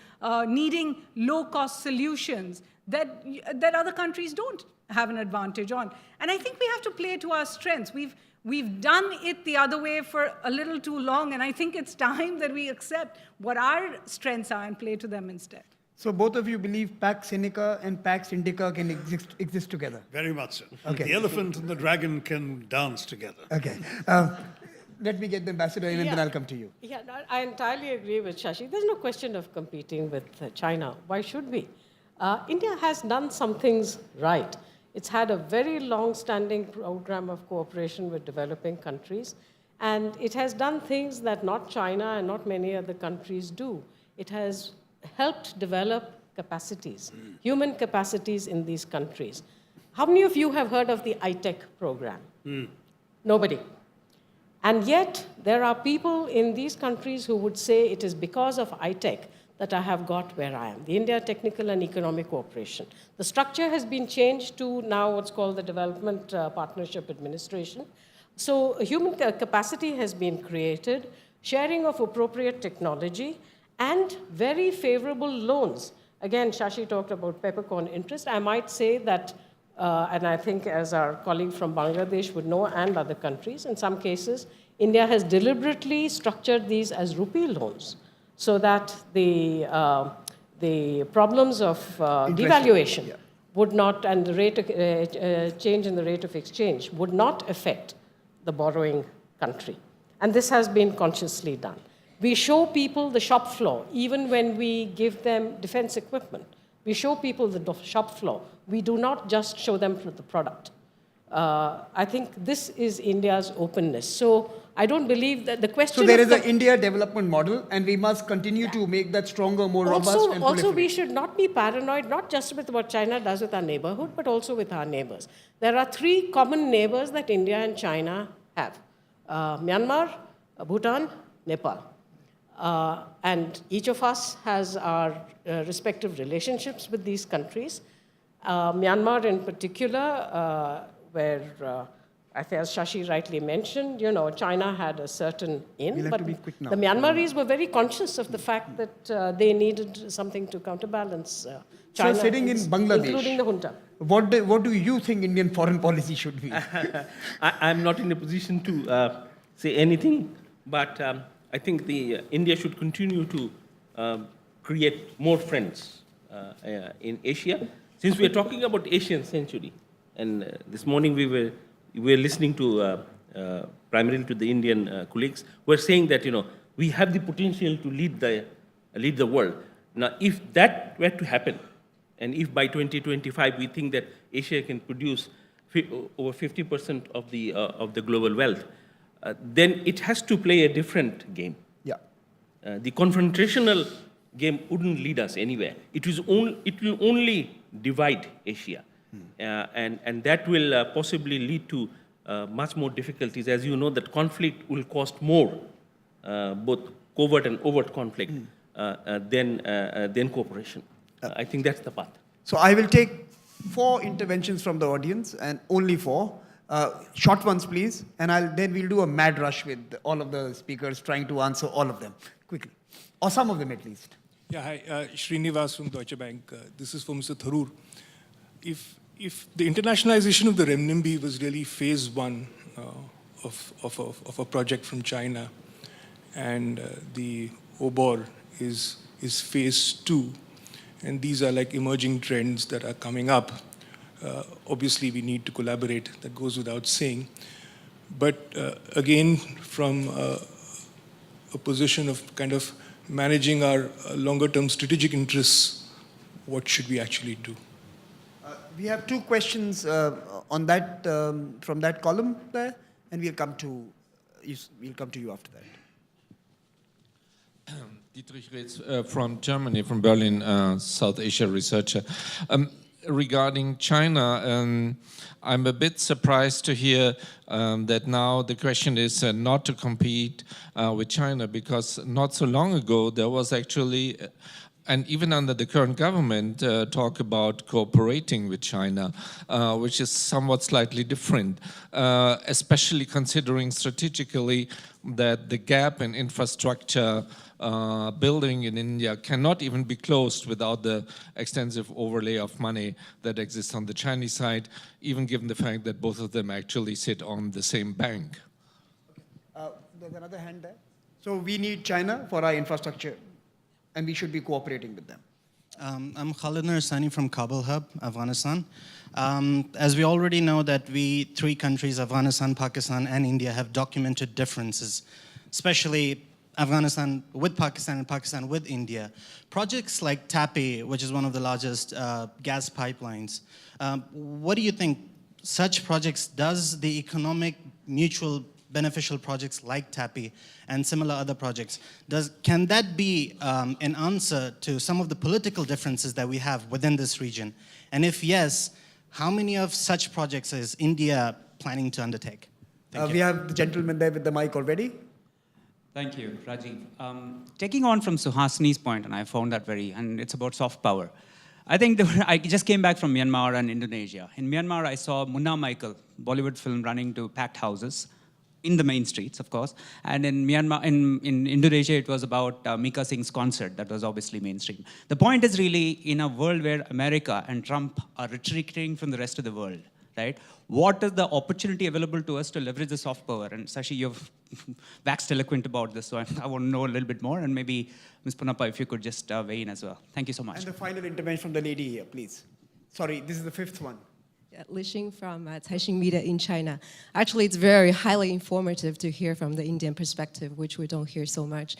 needing low-cost solutions that other countries don't have an advantage on. And I think we have to play to our strengths. We've done it the other way for a little too long, and I think it's time that we accept what our strengths are and play to them instead. So both of you believe Pax Seneca and Pax Indica can exist together? Very much so. Okay. The elephant and the dragon can dance together. Okay. Let me get the ambassador in and then I'll come to you. Yeah, no, I entirely agree with Shashi. There's no question of competing with China. Why should we? India has done some things right. It's had a very long-standing program of cooperation with developing countries, and it has done things that not China and not many other countries do. It has helped develop capacities, human capacities in these countries. How many of you have heard of the ITEC program? Nobody. And yet, there are people in these countries who would say it is because of ITEC that I have got where I am, the India Technical and Economic Cooperation. The structure has been changed to now what's called the Development Partnership Administration. So human capacity has been created, sharing of appropriate technology, and very favorable loans. Again, Shashi talked about peppercorn interest. I might say that, and I think as our colleague from Bangladesh would know, and other countries, in some cases, India has deliberately structured these as rupee loans, so that the problems of devaluation would not, and the rate of, change in the rate of exchange would not affect the borrowing country. And this has been consciously done. We show people the shop floor, even when we give them defense equipment. We show people the shop floor. We do not just show them the product. I think this is India's openness. So I don't believe that the question. So there is an India development model, and we must continue to make that stronger, more robust, and also, we should not be paranoid, not just with what China does with our neighborhood, but also with our neighbors. There are 3 common neighbors that India and China have: Myanmar, Bhutan, Nepal. And each of us has our respective relationships with these countries. Myanmar in particular, where, as Shashi rightly mentioned, China had a certain in, but the Myanmaris were very conscious of the fact that they needed something to counterbalance China, so sitting in Bangladesh, including the junta. What do you think Indian foreign policy should be? I'm not in a position to say anything, but I think India should continue to create more friends in Asia. Since we are talking about Asian century, and this morning we were listening to primarily to the Indian colleagues who are saying that we have the potential to lead the world. Now, if that were to happen, and if by 2025 we think that Asia can produce over 50% of the global wealth, then it has to play a different game. Yeah. The confrontational game wouldn't lead us anywhere. It will only divide Asia. And that will possibly lead to much more difficulties. As you know, that conflict will cost more, both covert and overt conflict, than cooperation. I think that's the path. So I will take 4 interventions from the audience, and only 4. Short ones, please, and then we'll do a mad rush with all of the speakers trying to answer all of them quickly, or some of them at least. Yeah, hi, Srinivas from Deutsche Bank. This is for Mr. Tharoor. If the internationalization of the renminbi was really phase 1 of a project from China, and the OBOR is phase 2, and these are like emerging trends that are coming up, obviously we need to collaborate, that goes without saying. But again, from a position of kind of managing our longer-term strategic interests, what should we actually do? We have 2 questions on that from that column there, and we'll come to you after that. Dietrich Reitz from Germany, from Berlin, South Asia researcher. regarding China, I'm a bit surprised to hear that now the question is not to compete with China, because not so long ago there was actually, and even under the current government, talk about cooperating with China, which is somewhat slightly different, especially considering strategically that the gap in infrastructure building in India cannot even be closed without the extensive overlay of money that exists on the Chinese side, even given the fact that both of them actually sit on the same bank. There's another hand there. So we need China for our infrastructure, and we should be cooperating with them. I'm Khalid Narsani from Kabul Hub, Afghanistan. As we already know that three countries, Afghanistan, Pakistan, and India, have documented differences, especially Afghanistan with Pakistan and Pakistan with India. Projects like TAPI, which is one of the largest gas pipelines, what do you think such projects, does the economic mutual beneficial projects like TAPI and similar other projects, can that be an answer to some of the political differences that we have within this region? And if yes, how many of such projects is India planning to undertake? We have the gentleman there with the mic already. Thank you, Rajiv. Taking on from Suhasini's point, and I found that and it's about soft power. I think I just came back from Myanmar and Indonesia. In Myanmar, I saw Munna Michael, Bollywood film, running to packed houses in the main streets, of course. And in Myanmar, in Indonesia, it was about Mika Singh's concert. That was obviously mainstream. The point is really, in a world where America and Trump are retreating from the rest of the world, right? What is the opportunity available to us to leverage the soft power? And Shashi, you've waxed eloquent about this, so I want to know a little bit more. And maybe, Ms. Ponappa, if you could just weigh in as well. Thank you so much. And the final intervention from the lady here, please. Sorry, this is the fifth one. Li Xing from Caixin Media in China. Actually, it's very highly informative to hear from the Indian perspective, which we don't hear so much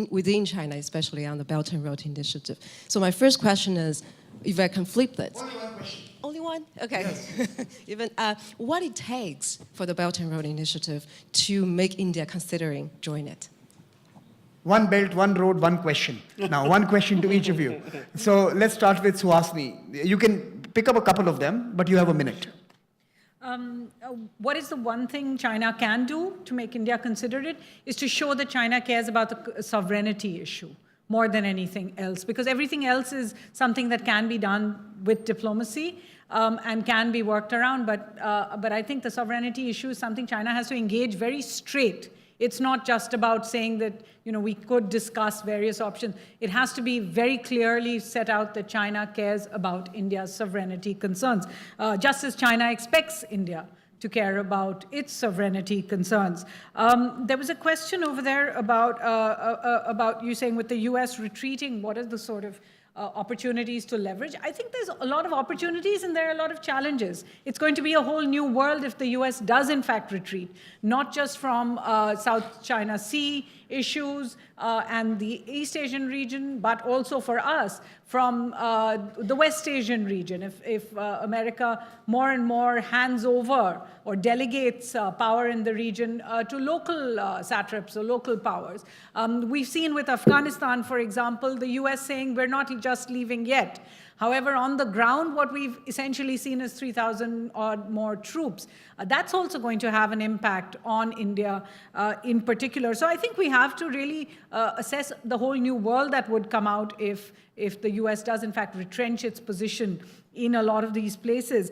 within China, especially on the Belt and Road Initiative. So my first question is, if I can flip that. Only one question. Only one? Okay. Yes. Even what it takes for the Belt and Road Initiative to make India considering join it? One belt, one road, one question. Now, one question to each of you. So let's start with Suhasini. You can pick up a couple of them, but you have a minute. What is the one thing China can do to make India consider it is to show that China cares about the sovereignty issue more than anything else, because everything else is something that can be done with diplomacy and can be worked around. But I think the sovereignty issue is something China has to engage very straight. It's not just about saying that, we could discuss various options. It has to be very clearly set out that China cares about India's sovereignty concerns, just as China expects India to care about its sovereignty concerns. There was a question over there about you saying with the US retreating, what are the sort of opportunities to leverage? I think there's a lot of opportunities and there are a lot of challenges. It's going to be a whole new world if the US does in fact retreat, not just from South China Sea issues and the East Asian region, but also for us from the West Asian region. If America more and more hands over or delegates power in the region to local satraps or local powers. We've seen with Afghanistan, for example, the US saying we're not just leaving yet. However, on the ground, what we've essentially seen is 3,000 odd more troops. That's also going to have an impact on India in particular. So I think we have to really assess the whole new world that would come out if the US does in fact retrench its position in a lot of these places.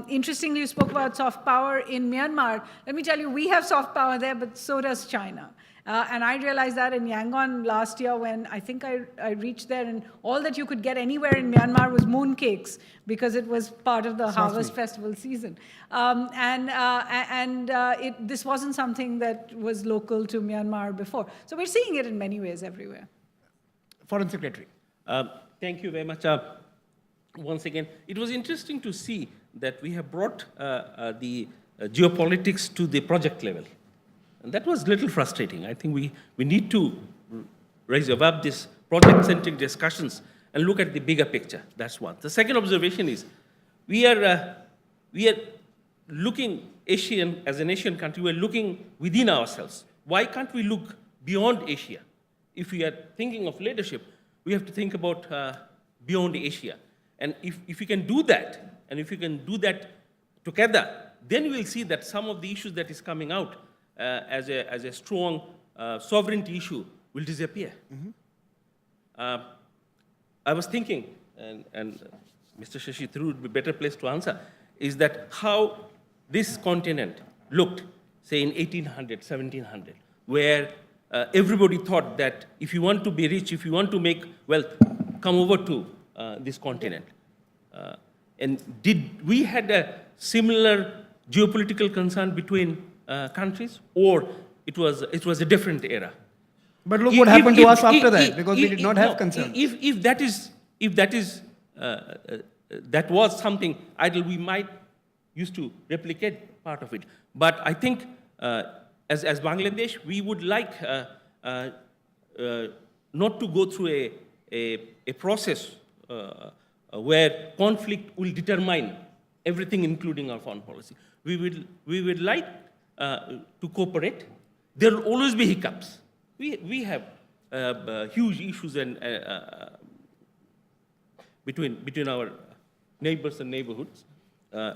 Interestingly, you spoke about soft power in Myanmar. Let me tell you, we have soft power there, but so does China. And I realized that in Yangon last year when I think I reached there and all that you could get anywhere in Myanmar was mooncakes because it was part of the harvest festival season. This wasn't something that was local to Myanmar before. So we're seeing it in many ways everywhere. Foreign Secretary. Thank you very much. Once again, it was interesting to see that we have brought the geopolitics to the project level. And that was a little frustrating. I think we need to raise above this project-centric discussions and look at the bigger picture. That's one. The second observation is we are looking as an Asian country, we're looking within ourselves. Why can't we look beyond Asia? If we are thinking of leadership, we have to think about beyond Asia. And if you can do that, and if you can do that together, then you will see that some of the issues that is coming out as a strong sovereignty issue will disappear. I was thinking, and Mr. Shashi Tharoor would be better placed to answer, is that how this continent looked, say in 1800, 1700, where everybody thought that if you want to be rich, if you want to make wealth, come over to this continent. And did we had a similar geopolitical concern between countries, or it was a different era? But look what happened to us after that, because we did not have concerns. If that was something ideal, we might used to replicate part of it. But I think as Bangladesh, we would like not to go through a process where conflict will determine everything, including our foreign policy. We would like to cooperate. There will always be hiccups. We have huge issues and between our neighbors and neighborhoods.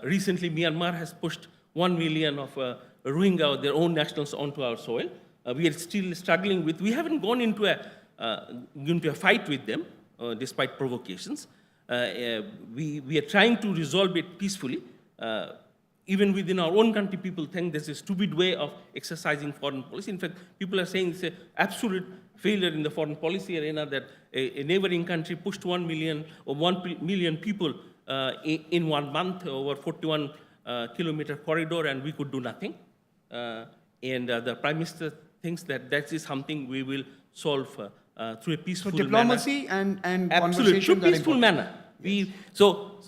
Recently, Myanmar has pushed 1 million of Rohingya, their own nationals, onto our soil. We are still struggling with. We haven't gone into a fight with them, despite provocations. We are trying to resolve it peacefully. Even within our own country, people think this is a stupid way of exercising foreign policy. In fact, people are saying it's an absolute failure in the foreign policy arena that a neighboring country pushed 1 million people in 1 month over 41 kilometer corridor, and we could do nothing. And the Prime Minister thinks that that is something we will solve through a peaceful manner. So diplomacy and absolutely, conversations through a peaceful are manner. So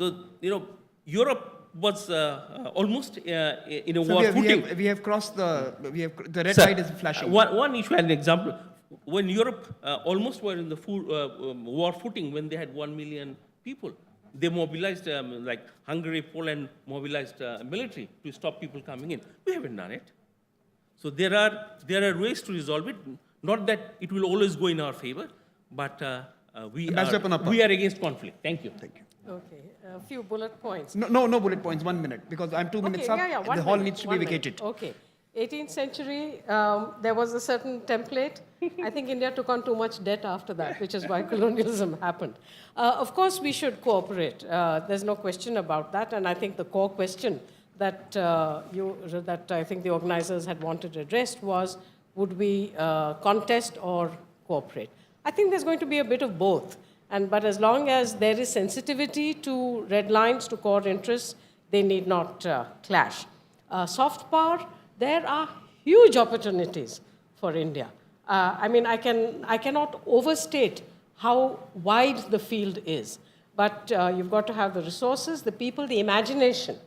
Europe was almost in a war footing. We have crossed the red light is flashing. One issue and an example. When Europe almost were in the war footing, when they had 1 million people, they mobilized, like Hungary, Poland mobilized military to stop people coming in. We haven't done it. So there are ways to resolve it. Not that it will always go in our favor, but we are against conflict. Thank you. Thank you. Okay, a few bullet points. No bullet points, 1 minute, because I'm 2 minutes up. Yeah, the hall needs to be vacated. Okay. 18th century, there was a certain template. I think India took on too much debt after that, which is why colonialism happened. Of course, we should cooperate. There's no question about that. And I think the core question that I think the organizers had wanted addressed was, would we contest or cooperate? I think there's going to be a bit of both. But as long as there is sensitivity to red lines, to core interests, they need not clash. Soft power, there are huge opportunities for India. I cannot overstate how wide the field is. But you've got to have the resources, the people, the imagination,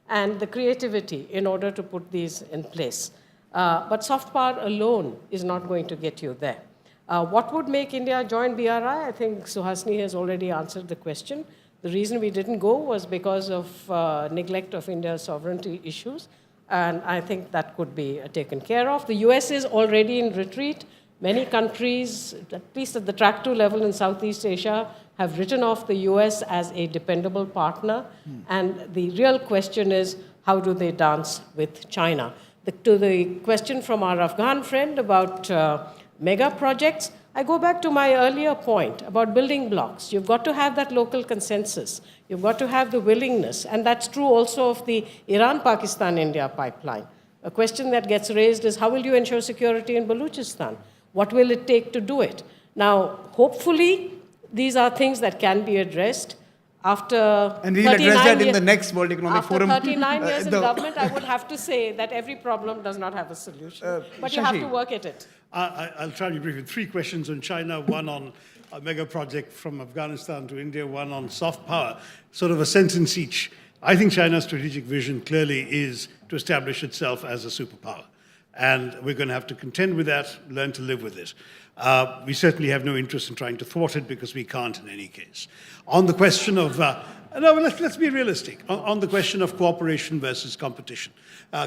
and the creativity in order to put these in place. But soft power alone is not going to get you there. What would make India join BRI? I think Suhasini has already answered the question. The reason we didn't go was because of neglect of India's sovereignty issues, and I think that could be taken care of. The US is already in retreat. Many countries, at least at the track 2 level in Southeast Asia, have written off the US as a dependable partner, and the real question is, how do they dance with China? To the question from our Afghan friend about mega projects, I go back to my earlier point about building blocks. You've got to have that local consensus. You've got to have the willingness. And that's true also of the Iran-Pakistan-India pipeline. A question that gets raised is, how will you ensure security in Balochistan? What will it take to do it? Now, hopefully, these are things that can be addressed. And we'll address that in the next World Economic Forum. After 39 years in government, I would have to say that every problem does not have a solution. But you have to work at it. I'll try to be brief with 3 questions on China, one on a mega project from Afghanistan to India, one on soft power, sort of a sentence each. I think China's strategic vision clearly is to establish itself as a superpower. And we're going to have to contend with that, learn to live with it. We certainly have no interest in trying to thwart it because we can't in any case. On the question of No, but let's be realistic on the question of cooperation versus competition.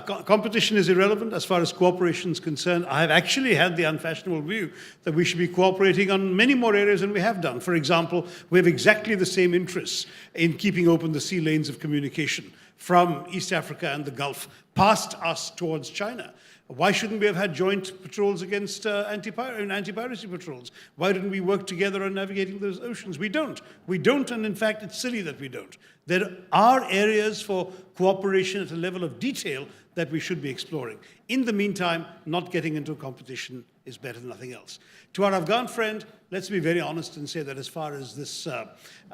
Competition is irrelevant as far as cooperation is concerned. I have actually had the unfashionable view that we should be cooperating on many more areas than we have done. For example, we have exactly the same interests in keeping open the sea lanes of communication from East Africa and the Gulf past us towards China. Why shouldn't we have had joint patrols against anti-piracy patrols? Why didn't we work together on navigating those oceans? We don't. We don't, and in fact, it's silly that we don't. There are areas for cooperation at a level of detail that we should be exploring. In the meantime, not getting into competition is better than nothing else. To our Afghan friend, let's be very honest and say that as far as this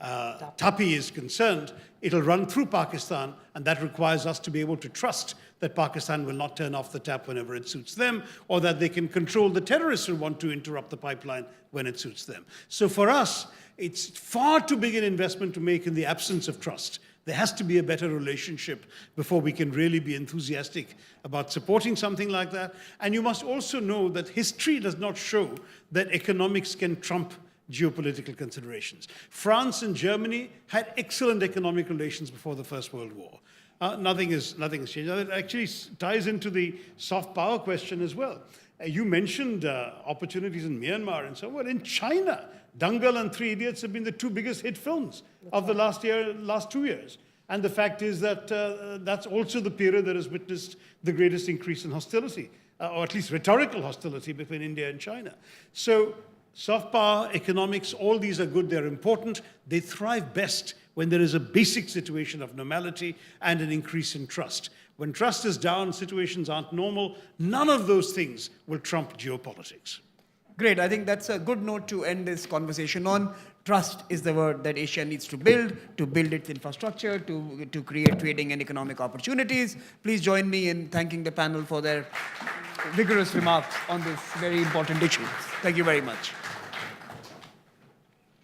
TAPI is concerned, it'll run through Pakistan, and that requires us to be able to trust that Pakistan will not turn off the tap whenever it suits them, or that they can control the terrorists who want to interrupt the pipeline when it suits them. So for us, it's far too big an investment to make in the absence of trust. There has to be a better relationship before we can really be enthusiastic about supporting something like that. And you must also know that history does not show that economics can trump geopolitical considerations. France and Germany had excellent economic relations before the First World War. Nothing has changed. It actually ties into the soft power question as well. You mentioned opportunities in Myanmar and so on. In China, Dangal and Three Idiots have been the two biggest hit films of the last 2 years. And the fact is that that's also the period that has witnessed the greatest increase in hostility, or at least rhetorical hostility between India and China. So soft power, economics, all these are good, they're important. They thrive best when there is a basic situation of normality and an increase in trust. When trust is down, situations aren't normal, none of those things will trump geopolitics. Great. I think that's a good note to end this conversation on. Trust is the word that Asia needs to build its infrastructure, to create trading and economic opportunities. Please join me in thanking the panel for their vigorous remarks on this very important issue. Thank you very much.